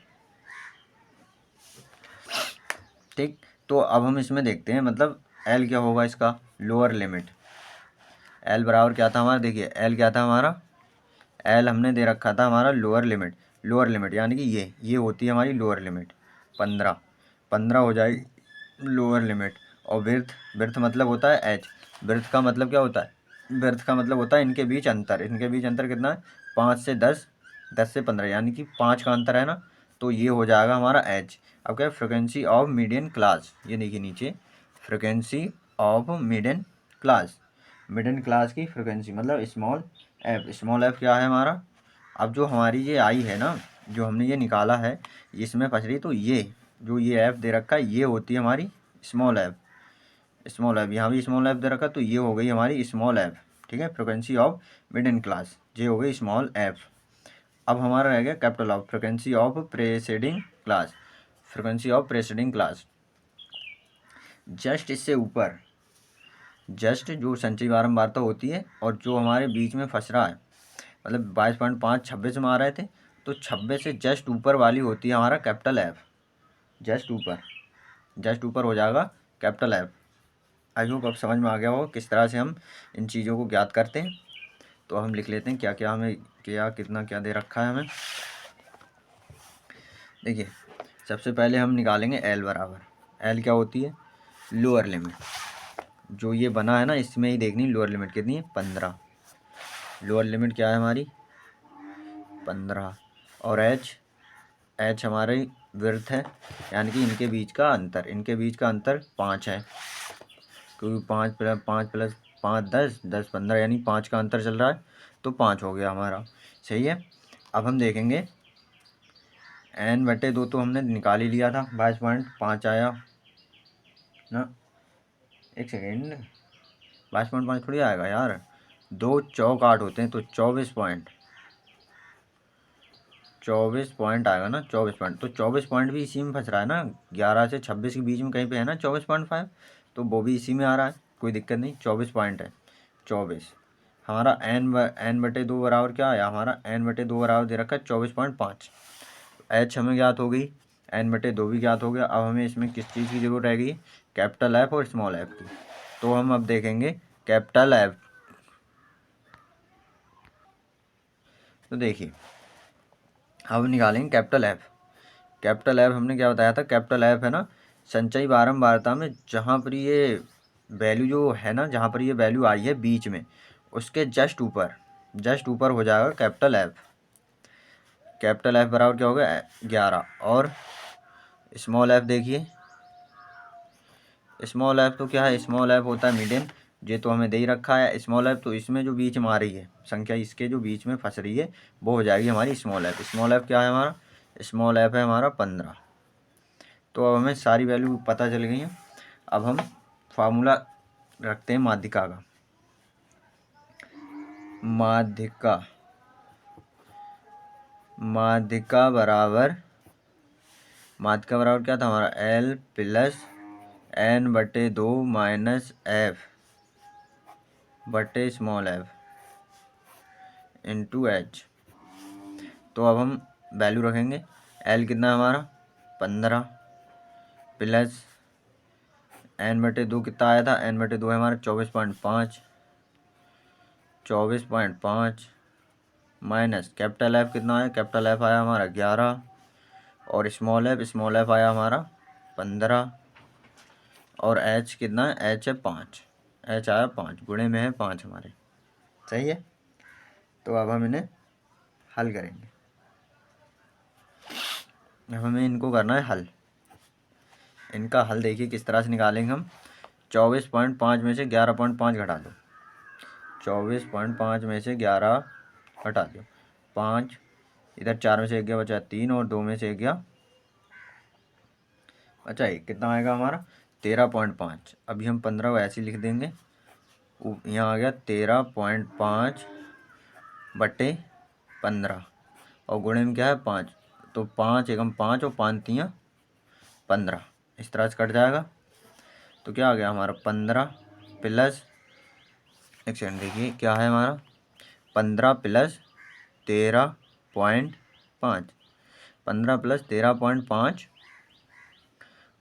ठीक। तो अब हम इसमें देखते हैं मतलब एल क्या होगा इसका, लोअर लिमिट। एल बराबर क्या था हमारा, देखिए एल क्या था हमारा, एल हमने दे रखा था हमारा लोअर लिमिट यानी कि ये होती है हमारी लोअर लिमिट 15 हो जाएगी लोअर लिमिट। और बिर्थ मतलब होता है एच, बिर्थ का मतलब क्या होता है, बिर्थ का मतलब होता है इनके बीच अंतर कितना है 5 से 10, 10 से 15, यानी कि 5 का अंतर है ना, तो ये हो जाएगा हमारा एच। अब क्या है, फ्रिक्वेंसी ऑफ मीडियन क्लास, ये देखिए नीचे, frequency of median class, middle class की फ्रिक्वेंसी मतलब स्मॉल एफ। स्मॉल एफ क्या है हमारा, अब जो हमारी ये आई है ना, जो हमने ये निकाला है, इसमें फंस रही, तो ये जो ये एफ दे रखा है ये होती है हमारी स्मॉल एफ। स्मॉल एफ यहाँ भी स्मॉल एफ दे रखा, तो ये हो गई हमारी स्मॉल एफ। ठीक है, फ्रिक्वेंसी ऑफ मिडिल क्लास ये हो गई स्मॉल एफ। अब हमारा रह गया capital of, frequency of preceding class. Frequency of preceding class just इससे ऊपर, जस्ट जो संचयी बारंबारता होती है और जो हमारे बीच में फंस रहा है, मतलब 22.5 26 में आ रहे थे, तो 26 से जस्ट ऊपर वाली होती है हमारा कैपिटल एफ। जस्ट ऊपर, जस्ट ऊपर हो जाएगा कैपिटल एफ। आई होप अब समझ में आ गया हो किस तरह से हम इन चीज़ों को ज्ञात करते हैं। तो हम लिख लेते हैं क्या क्या हमें, क्या कितना क्या दे रखा है हमें। देखिए सबसे पहले हम निकालेंगे एल बराबर, एल क्या होती है, लोअर लिमिट। जो ये बना है ना इसमें ही देखनी लोअर लिमिट कितनी है, 15। लोअर लिमिट क्या है हमारी 15। और एच, एच हमारी विड्थ है, यानी कि इनके बीच का अंतर, इनके बीच का अंतर 5 है, क्योंकि 5 + 5 + 5 10, 10 15, यानी 5 का अंतर चल रहा है, तो 5 हो गया हमारा। सही है। अब हम देखेंगे n/2 तो हमने निकाल ही लिया था, 22.5 आया ना, एक सेकेंड, 22.5 थोड़ी आएगा यार, 2 चौक 8 होते हैं, तो 24 पॉइंट आएगा ना, 24 पॉइंट। तो 24 पॉइंट भी इसी में फंस रहा है ना, 11 से 26 के बीच में कहीं पे है ना 24.5, तो वो भी इसी में आ रहा है, कोई दिक्कत नहीं, 24 पॉइंट है। 24 हमारा n/2 बराबर क्या आया, हमारा n/2 बराबर दे रखा है 24.5। एच हमें ज्ञात हो गई, n/2 भी ज्ञात हो गया। अब हमें इसमें किस चीज़ की ज़रूरत रह गई, कैपिटल एफ और स्मॉल एफ की। तो हम अब देखेंगे कैपिटल एफ। तो देखिए अब निकालेंगे कैपिटल एफ। कैपिटल एफ हमने क्या बताया था, कैपिटल एफ है ना संचयी बारंबारता में जहाँ पर ये वैल्यू जो है ना, जहाँ पर ये वैल्यू आई है बीच में, उसके जस्ट ऊपर, जस्ट ऊपर हो जाएगा कैपिटल एफ। कैपिटल एफ बराबर क्या होगा 11। और स्मॉल एफ देखिए, स्मॉल एफ तो क्या है, स्मॉल एफ होता है मीडियन, ये तो हमें दे ही रखा है स्मॉल एफ, तो इसमें जो बीच में आ रही है संख्या, इसके जो बीच में फंस रही है वो हो जाएगी हमारी स्मॉल एफ। स्मॉल एफ क्या है हमारा, स्मॉल एफ है हमारा 15। तो अब हमें सारी वैल्यू पता चल गई हैं। अब हम फार्मूला रखते हैं माध्यिका का। माध्यिका, माध्यिका बराबर, माध्यिका बराबर क्या था हमारा, L + n/2 - f बटे स्मॉल एफ इंटू एच। तो अब हम वैल्यू रखेंगे, L कितना है हमारा 15 प्लस n/2 कितना आया था, n/2 है हमारा 24.5, 24.5 माइनस कैपिटल एफ कितना है, कैपिटल एफ आया हमारा 11, और स्मॉल एफ आया हमारा 15, और एच कितना है, एच है 5, एच आया 5, गुणे में है 5 हमारे। सही है। तो अब हम इन्हें हल करेंगे, अब हमें इनको करना है हल। इनका हल देखिए किस तरह से निकालेंगे हम। 24.5 में से 11.5 घटा दो, 24.5 में से 11 घटा दो, 5 इधर, 4 में से 1 गया बचा 3, और 2 में से 1 गया बचा 1, कितना आएगा हमारा 13.5। अभी हम 15 को ऐसे ही लिख देंगे, यहाँ आ गया 13.5 बटे 15, और गुणे में क्या है 5, तो 5 एकम 5 और 5 तियाँ 15, इस तरह से कट जाएगा। तो क्या आ गया हमारा 15 प्लस, एक सेकंड देखिए क्या है हमारा, 15 + 13.5, 15 + 13.5,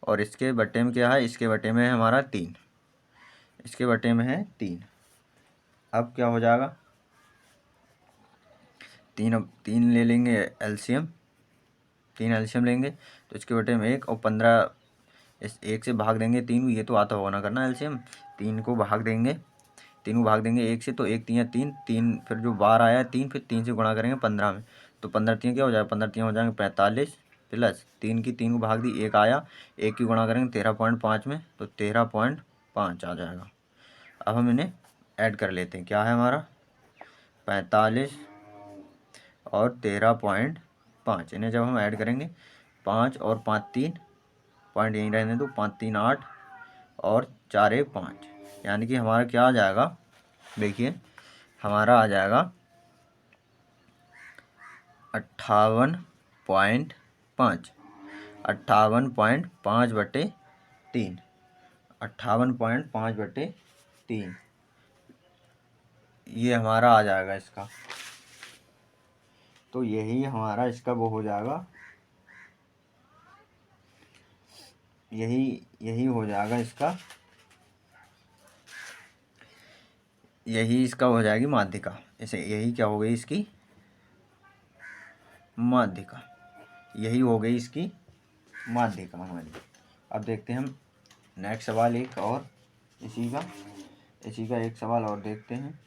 और इसके बटे में क्या है, इसके बटे में है हमारा 3, इसके बटे में है 3। अब क्या हो जाएगा, 3 ले लेंगे एलसीएम, 3 एलसीएम लेंगे, तो इसके बटे में 1, और 15 इस 1 से भाग देंगे 3, ये तो आता होगा ना करना एलसीएम, 3 को भाग देंगे, 3 को भाग देंगे 1 से, तो 1 3 3, 3 फिर जो बार आया 3, फिर 3 से गुणा करेंगे 15 में, तो 15 3 क्या हो जाएगा, 15 3 हो जाएंगे 45, प्लस 3 की 3 को भाग दी, 1 आया, 1 की गुणा करेंगे 13.5 में तो 13.5 आ जाएगा। अब हम इन्हें ऐड कर लेते हैं, क्या है हमारा 45 और 13.5। इन्हें जब हम ऐड करेंगे 5 और 5 3 पॉइंट यहीं रहने दो, 5 3 8 और 4 1 5, यानी कि हमारा क्या आ जाएगा, देखिए हमारा आ जाएगा 58.5, 58.5/3, 58.5/3 ये हमारा आ जाएगा इसका। तो यही हमारा इसका वो हो जाएगा, यही हो जाएगा इसका, यही इसका हो जाएगी माध्यिका। इसे यही क्या हो गई इसकी माध्यिका, यही हो गई इसकी माध्यिका हमारी। अब देखते हैं हम नेक्स्ट सवाल एक और इसी का एक सवाल और देखते हैं।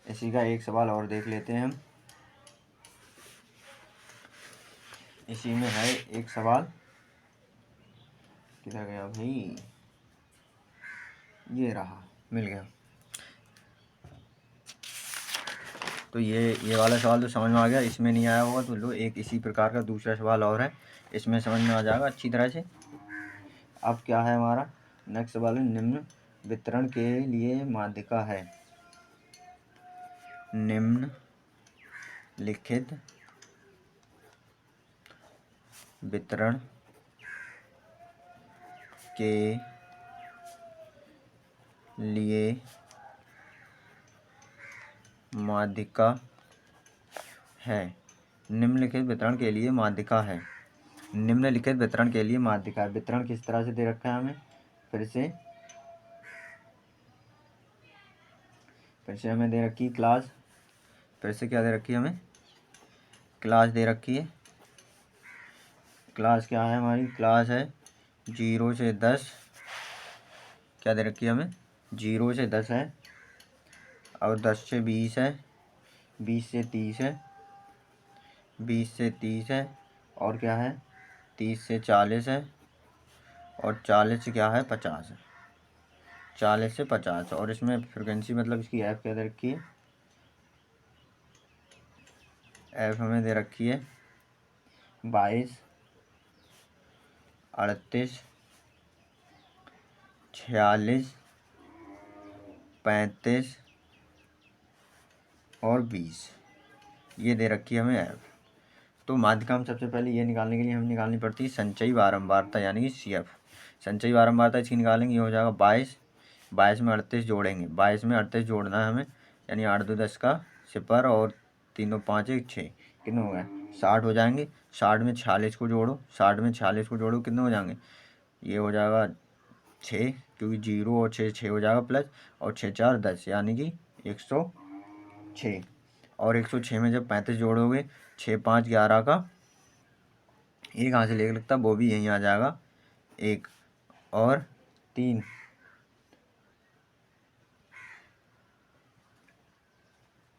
इसी का एक सवाल और देख लेते हैं हम। इसी में है एक सवाल, किधर गया भाई, ये रहा, मिल गया। तो ये वाला सवाल तो समझ में आ गया, इसमें नहीं आया होगा तो लो एक इसी प्रकार का दूसरा सवाल और है, इसमें समझ में आ जाएगा अच्छी तरह से। अब क्या है हमारा नेक्स्ट सवाल है, निम्न वितरण के लिए माध्यिका है, निम्न लिखित वितरण के लिए माध्यिका है, निम्नलिखित वितरण के लिए माध्यिका है, निम्नलिखित वितरण के लिए माध्यिका है। वितरण किस तरह से दे रखा है हमें, फिर से हमें दे रखी है क्लास, फिर से क्या दे रखी है हमें, क्लास दे रखी है। क्लास क्या है हमारी, क्लास है 0 से 10, क्या दे रखी है हमें 0 से 10 है, और 10 से 20 है, 20 से 30 है, 20 से 30 है, और क्या है 30 से 40 है, और 40 से क्या है 50 है, 40 से 50। और इसमें फ्रिक्वेंसी मतलब इसकी ऐप क्या दे रखी है, ऐप हमें दे रखी है 22 38 46 35 और 20, ये दे रखी है हमें ऐप। तो माध्यिका हम सबसे पहले ये निकालने के लिए हमें निकालनी पड़ती है संचयी बारंबारता, यानी कि CF। संचयी बारंबारता इसकी निकालेंगे, ये हो जाएगा 22 में 38 जोड़ेंगे, 22 में 38 जोड़ना है हमें, यानी 8 2 10 का 0 और 3 2 5 1 6, कितने हो गए 60 हो जाएंगे। 60 में 46 को जोड़ो, 60 में 46 को जोड़ो, कितने हो जाएंगे, ये हो जाएगा 6, क्योंकि 0 और 6 हो जाएगा प्लस, और 6 4 10, यानी कि 106। और 106 में जब 35 जोड़ोगे, 6 5 11 का एक कहाँ से लेकर लगता, वो भी यहीं आ जाएगा 1 और 3,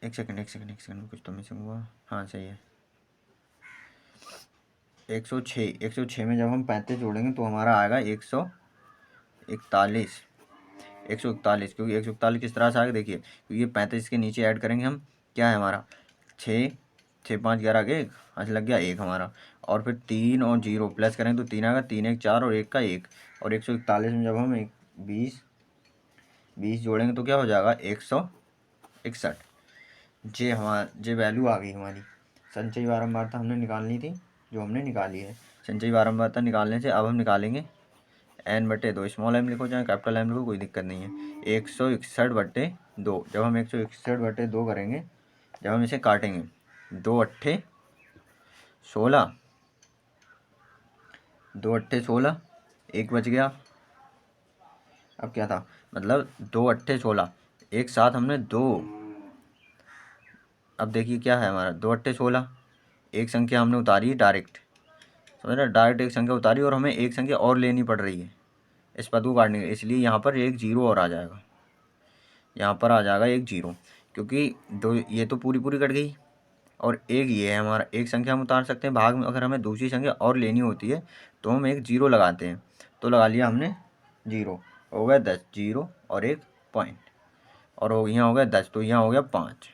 एक सेकंड कुछ तो मिसिंग हुआ, हाँ सही है 106 में जब हम 35 जोड़ेंगे तो हमारा आएगा 141, क्योंकि 141 किस तरह से आएगा देखिए, क्योंकि ये 35 के नीचे ऐड करेंगे हम, क्या है हमारा 6 6 5 11 का 1, अच्छा लग गया 1 हमारा, और फिर 3 और 0 प्लस करेंगे तो 3 आएगा, 3 1 4 और 1 का 1, और 141 में जब हम 20 जोड़ेंगे तो क्या हो जाएगा 161। जे वैल्यू आ गई हमारी। संचयी बारंबारता हमने निकालनी थी, जो हमने निकाली है। संचयी बारंबारता निकालने से अब हम निकालेंगे n/2, स्मॉल m लिखो चाहे कैपिटल M लिखो, कोई दिक्कत नहीं है। 161/2, जब हम 161/2 करेंगे, जब हम इसे काटेंगे 2 8 16, 2 8 16, 1 बच गया। अब क्या था, मतलब 2 8 16, एक साथ हमने 2, अब देखिए क्या है हमारा 2 8 16, एक संख्या हमने उतारी डायरेक्ट, समझ रहे, डायरेक्ट एक संख्या उतारी और हमें एक संख्या और लेनी पड़ रही है इस पद को काटने के, इसलिए यहाँ पर एक 0 और आ जाएगा, यहाँ पर आ जाएगा एक 0, क्योंकि दो ये तो पूरी कट गई, और एक ये है हमारा, एक संख्या हम उतार सकते हैं भाग में। अगर हमें दूसरी संख्या और लेनी होती है तो हम एक जीरो लगाते हैं। तो लगा लिया हमने जीरो, हो गया 10, जीरो और एक पॉइंट, और हो यहाँ हो गया 10, तो यहाँ हो गया 5।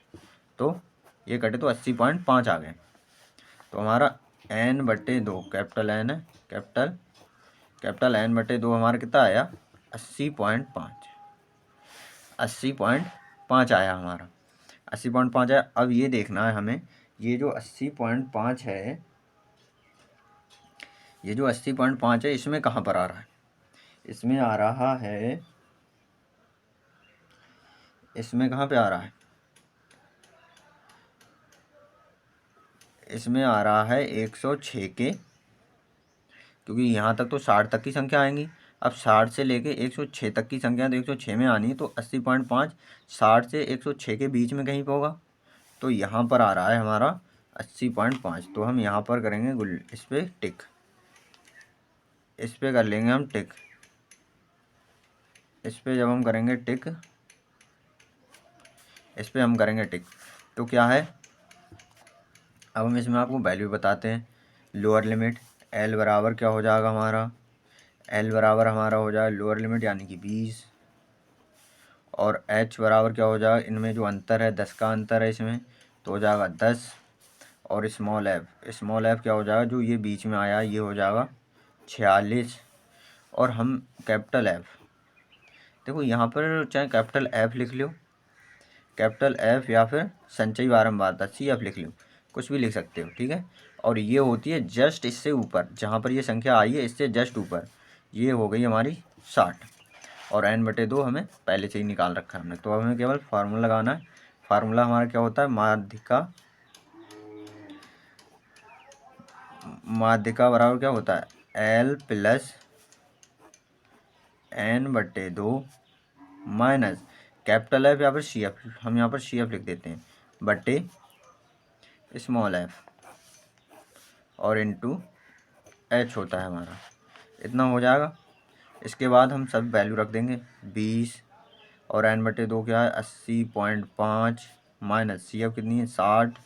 तो ये कटे तो 80.5 आ गए। तो हमारा n/2 कैपिटल N है, कैपिटल N/2 हमारा कितना आया 80.5, 80.5 आया हमारा, 80.5 आया। अब ये देखना है हमें, ये जो 80.5 है, ये जो 80.5 है इसमें कहाँ पर आ रहा है? इसमें आ रहा है, इसमें कहाँ पे आ रहा है? इसमें आ रहा है 106 के, क्योंकि यहाँ तक तो 60 तक की संख्या आएंगी। अब 60 से लेके 106 तक की संख्या तो 106 में आनी है, तो 80.5 60 से 106 के बीच में कहीं पे होगा। तो यहाँ पर आ रहा है हमारा 80.5, तो हम यहाँ पर करेंगे इस पर टिक, इस पर कर लेंगे हम टिक। इस पर जब हम करेंगे टिक, इस पर हम करेंगे टिक, तो क्या है, अब हम इसमें आपको वैल्यू बताते हैं। लोअर लिमिट L बराबर क्या हो जाएगा हमारा, L बराबर हमारा हो जाएगा लोअर लिमिट यानी कि 20, और H बराबर क्या हो जाएगा, इनमें जो अंतर है 10 का अंतर है इसमें, तो हो जाएगा 10, और स्मॉल f क्या हो जाएगा, जो ये बीच में आया ये हो जाएगा 46, और हम कैपिटल F, देखो यहाँ पर चाहे कैपिटल F लिख लो, कैपिटल F, या फिर संचयी बारंबारता CF लिख लो, कुछ भी लिख सकते हो, ठीक है। और ये होती है जस्ट इससे ऊपर, जहाँ पर ये संख्या आई है इससे जस्ट ऊपर, ये हो गई हमारी 60, और n/2 हमें पहले से ही निकाल रखा है हमने। तो अब हमें केवल फार्मूला लगाना है। फार्मूला हमारा क्या होता है, माध्यिका बराबर क्या होता है, L + n/2 minus capital F या फिर CF, हम यहाँ पर CF लिख देते हैं, बटे स्मॉल f, और इनटू H होता है हमारा, इतना हो जाएगा। इसके बाद हम सब वैल्यू रख देंगे, 20, और n/2 क्या है 80.5, माइनस CF कितनी है 60,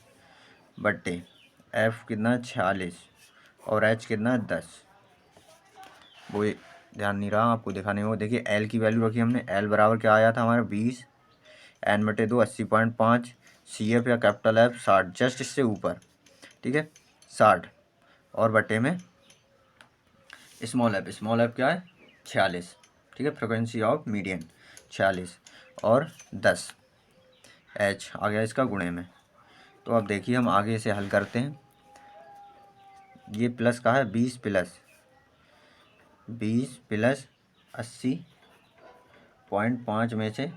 बटे F कितना है 46, और H कितना है 10। वो ध्यान नहीं रहा आपको दिखाने में, देखिए L की वैल्यू रखी हमने, L बराबर क्या आया था हमारा 20, n/2 80.5, CF या कैपिटल F 60, जस्ट इससे ऊपर, ठीक है 60, और बटे में स्मॉल f क्या है 46, ठीक है, फ्रिक्वेंसी ऑफ मीडियन 46, और 10, H आ गया इसका गुणे में। तो अब देखिए हम आगे इसे हल करते हैं। ये प्लस का है 20 प्लस 80.5 में से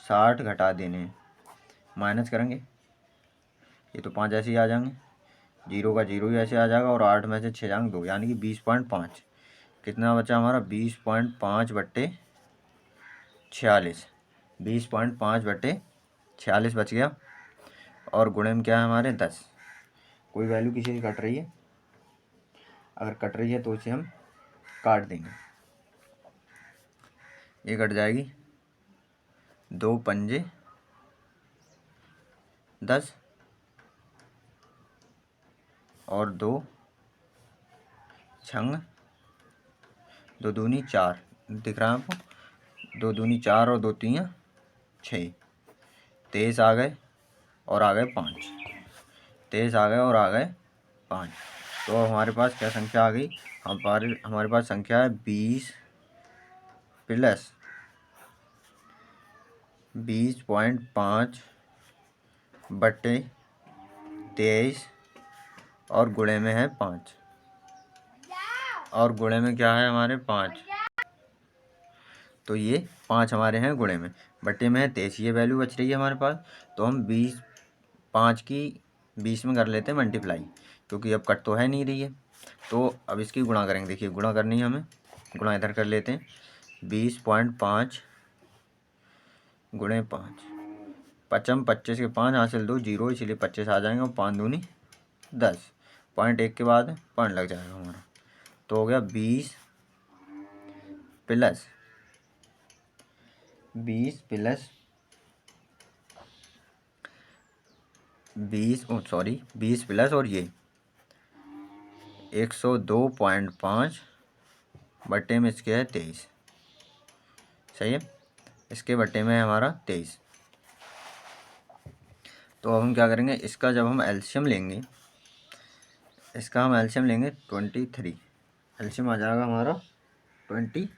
60 घटा देने हैं, माइनस करेंगे, ये तो 5 ऐसे ही आ जाएंगे, जीरो का जीरो ही ऐसे आ जाएगा, और 8 में से 6 जाएंगे 2, यानी कि 20.5, कितना बचा हमारा 20.5 बट्टे 46, 20.5 बट्टे 46 बच गया, और गुणे में क्या है हमारे 10। कोई वैल्यू किसी की कट रही है, अगर कट रही है तो इसे हम काट देंगे, ये कट जाएगी, 2 पंजे 10, और 2 छंग 2 दूनी 4, दिख रहा है आपको, 2 दूनी 4 और 2 तीन 6, 23 आ गए, और आ गए 5, 23 आ गए और आ गए 5। तो हमारे पास क्या संख्या आ गई, हमारे पास संख्या है 20 प्लस 20.5 बट्टे 23, और गुणे में है 5, और गुणे में क्या है हमारे 5, तो ये 5 हमारे हैं गुणे में, बट्टे में है 23, ये वैल्यू बच रही है हमारे पास। तो हम 5 की 20 में कर लेते हैं मल्टीप्लाई, क्योंकि अब कट तो है नहीं रही है। तो अब इसकी गुणा करेंगे, देखिए गुणा करनी है हमें, गुणा इधर कर लेते हैं, 20.5 गुणे 5, 55 25 के 5 हासिल 2 जीरो, इसलिए 25 आ जाएंगे, और 5 दूनी 10, पॉइंट 1 के बाद पॉइंट लग जाएगा हमारा, तो हो गया 20 प्लस 20 20 प्लस और ये 102.5 बटे में इसके है 23। सही है, इसके बटे में है हमारा 23। तो अब हम क्या करेंगे, इसका जब हम एलसीएम लेंगे, इसका हम एलसीएम लेंगे 23। एलसीएम आ जाएगा हमारा 23।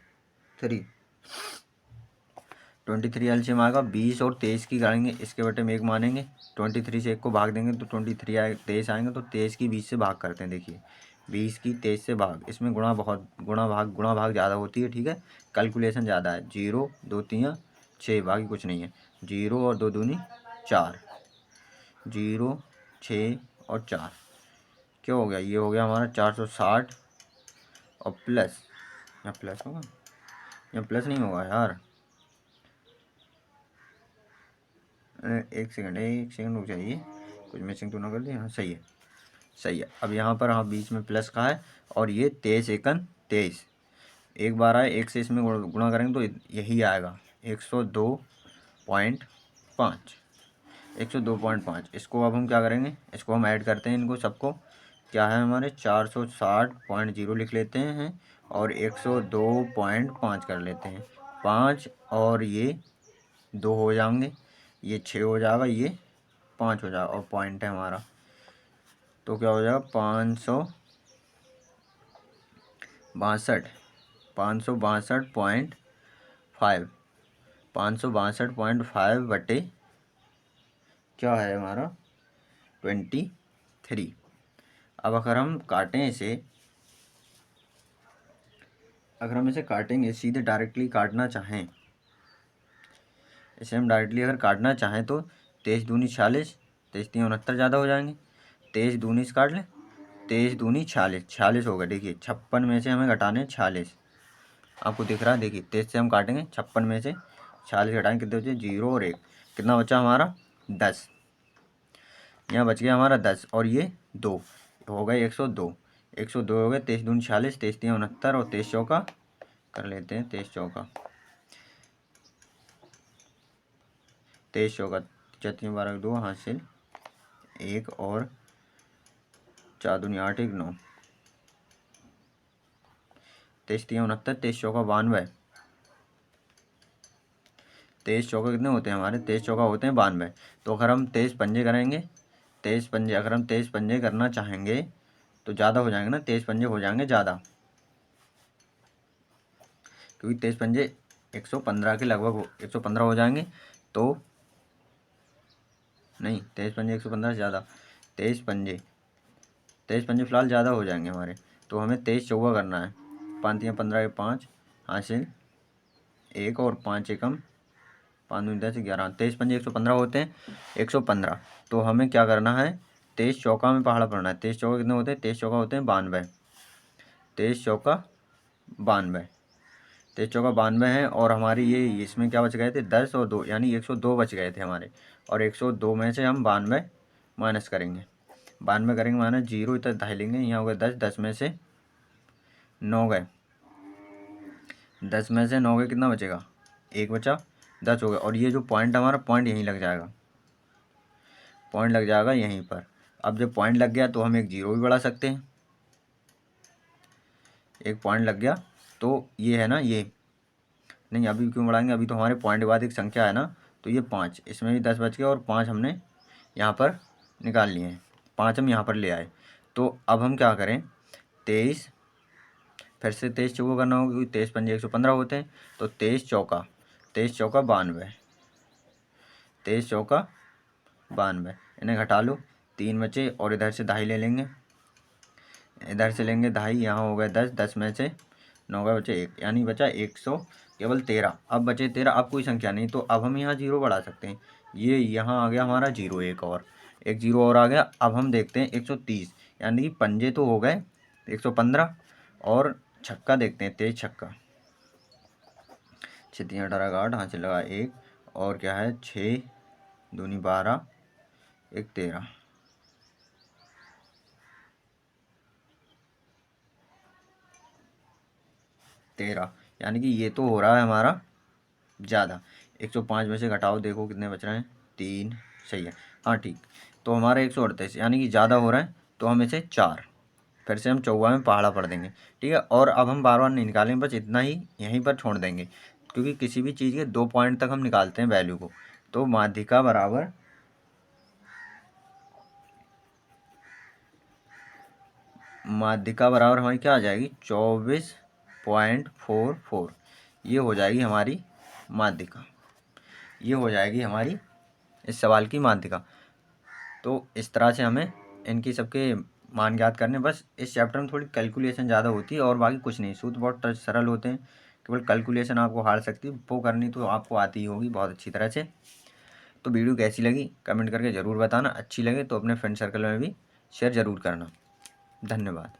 23 एलसीएम आएगा। 20 और 23 की गाड़ेंगे, इसके बटे में 1 मानेंगे। 23 से 1 को भाग देंगे तो 23 आए, 23 आएंगे। तो 23 की 20 से भाग करते हैं। देखिए 20 की 23 से भाग, इसमें गुणा भाग ज़्यादा होती है। ठीक है, कैलकुलेशन ज़्यादा है। 0 2 3 6, बाकी कुछ नहीं है। 0 और 2 दूनी 4, 0 6 और 4, क्या हो गया, ये हो गया हमारा 460 और प्लस, यहाँ प्लस होगा, यहाँ प्लस नहीं होगा यार, एक सेकंड रुक जाइए, कुछ मिसिंग तो ना कर दी। हाँ सही है, सही है। अब यहाँ पर हाँ बीच में प्लस का है और ये 23 एकन 23, एक बार आए, एक से इसमें गुणा करेंगे तो यही आएगा 102.5। 102.5। इसको अब हम क्या करेंगे, इसको हम ऐड करते हैं इनको सबको। क्या है हमारे 460.0 लिख लेते हैं और 102.5 कर लेते हैं। 5 और ये 2 हो जाएंगे, ये 6 हो जाएगा, ये 5 हो जाएगा और पॉइंट है हमारा। तो क्या हो जाएगा 562 562.5 562.5 बटे क्या है हमारा 23। अब अगर हम काटें इसे, अगर हम इसे काटेंगे सीधे डायरेक्टली काटना चाहें, इसे हम डायरेक्टली अगर काटना चाहें तो 23 दूनी 46, 23 3 69 ज़्यादा हो जाएंगे। 23 दूनी से काट लें, 23 दूनी 46, 46 होगा। देखिए 56 में से हमें घटाने 46, आपको दिख रहा है। देखिए 23 से हम काटेंगे, 56 में से 46 घटाएंगे, कितने बचे 0 और 1, कितना बचा हमारा 10। यहाँ बच गया हमारा 10 और ये 2 हो गए 102। 102 हो गए, 23 दूनी 46, 23 3 69 और 23 चौका कर लेते हैं। 23 चौका 4 12 2 हासिल 1 और 4 दूनी 8 1 9, 23 3 69, 23 चौका 92। 23 चौका कितने होते हैं हमारे, 23 चौका होते हैं 92। तो अगर हम 23 पंजे करेंगे, 23 पंजे अगर हम 23 पंजे करना चाहेंगे तो ज़्यादा हो जाएंगे ना, 23 पंजे हो जाएंगे ज़्यादा, क्योंकि 23 पंजे 115 के लगभग 115 हो जाएंगे। तो नहीं, 23 पंजे 115 से ज़्यादा, 23 पंजे फ़िलहाल ज़्यादा हो जाएंगे हमारे। तो हमें 23 चौका करना है। 5 3 15 5 हासिल 1 और 5 एकम 5 दूनी 10 11, 23 पंजे 115 होते हैं, 115। तो हमें क्या करना है, 23 चौका में पहाड़ा पड़ना है। 23 चौका कितने होते हैं, 23 चौका होते हैं 92। 23 चौका 92, 23 चौका 92 है। और हमारी ये इसमें क्या बच गए थे, 10 और 2, यानी 102 बच गए थे हमारे। और 102 में से हम 92 माइनस करेंगे, 92 करेंगे माइनस 0 इधर ढाई लेंगे, यहाँ हो गए 10, 10 में से 9 गए, 10 में से 9 गए, कितना बचेगा 1 बचा, 10 हो गए। और ये जो पॉइंट हमारा, पॉइंट यहीं लग जाएगा, पॉइंट लग जाएगा यहीं पर। अब जब पॉइंट लग गया तो हम एक 0 भी बढ़ा सकते हैं। एक पॉइंट लग गया तो ये है ना, ये नहीं अभी क्यों बढ़ाएंगे, अभी तो हमारे पॉइंट के बाद एक संख्या है ना, तो ये 5, इसमें भी 10 बच गए और 5 हमने यहाँ पर निकाल लिए हैं, 5 हम यहाँ पर ले आए। तो अब हम क्या करें, 23 फिर से 23 चौका करना होगा, क्योंकि 23 पंजे 115 होते हैं। तो 23 चौका 92, 23 चौका 92, इन्हें घटा लो, 3 बचे और इधर से ढाई ले लेंगे, इधर से लेंगे ढाई, यहाँ हो गए 10, 10 में से 9 का बचे 1, यानी बचा 100 केवल 13। अब बचे 13, अब कोई संख्या नहीं, तो अब हम यहाँ 0 बढ़ा सकते हैं। ये यहाँ आ गया हमारा 0, एक 0 और आ गया। अब हम देखते हैं 130, यानी कि पंजे तो हो गए 115 और छक्का देखते हैं, 23 छक्का 6 3 18 8 हाथ से लगा 1 और क्या है 6 दूनी 12 1 13, 13, यानी कि ये तो हो रहा है हमारा ज़्यादा। 105 में से घटाओ, देखो कितने बच रहे हैं 3, सही है। हाँ ठीक, तो हमारा 138 यानी कि ज़्यादा हो रहा है, तो हम इसे 4 फिर से हम 54 में पहाड़ा पढ़ देंगे, ठीक है। और अब हम बार बार नहीं निकालेंगे, बस इतना ही यहीं पर छोड़ देंगे, क्योंकि किसी भी चीज़ के 2 पॉइंट तक हम निकालते हैं वैल्यू को। तो माध्यिका बराबर हमारी क्या आ जाएगी 24.44, ये हो जाएगी हमारी माध्यिका, ये हो जाएगी हमारी इस सवाल की माध्यिका। तो इस तरह से हमें इनकी सबके मान ज्ञात करने। बस इस चैप्टर में थोड़ी कैलकुलेशन ज़्यादा होती है और बाकी कुछ नहीं, सूत्र बहुत सरल होते हैं, केवल कैलकुलेशन आपको हार सकती है, वो करनी तो आपको आती ही होगी बहुत अच्छी तरह से। तो वीडियो कैसी लगी कमेंट करके ज़रूर बताना, अच्छी लगे तो अपने फ्रेंड सर्कल में भी शेयर ज़रूर करना। धन्यवाद।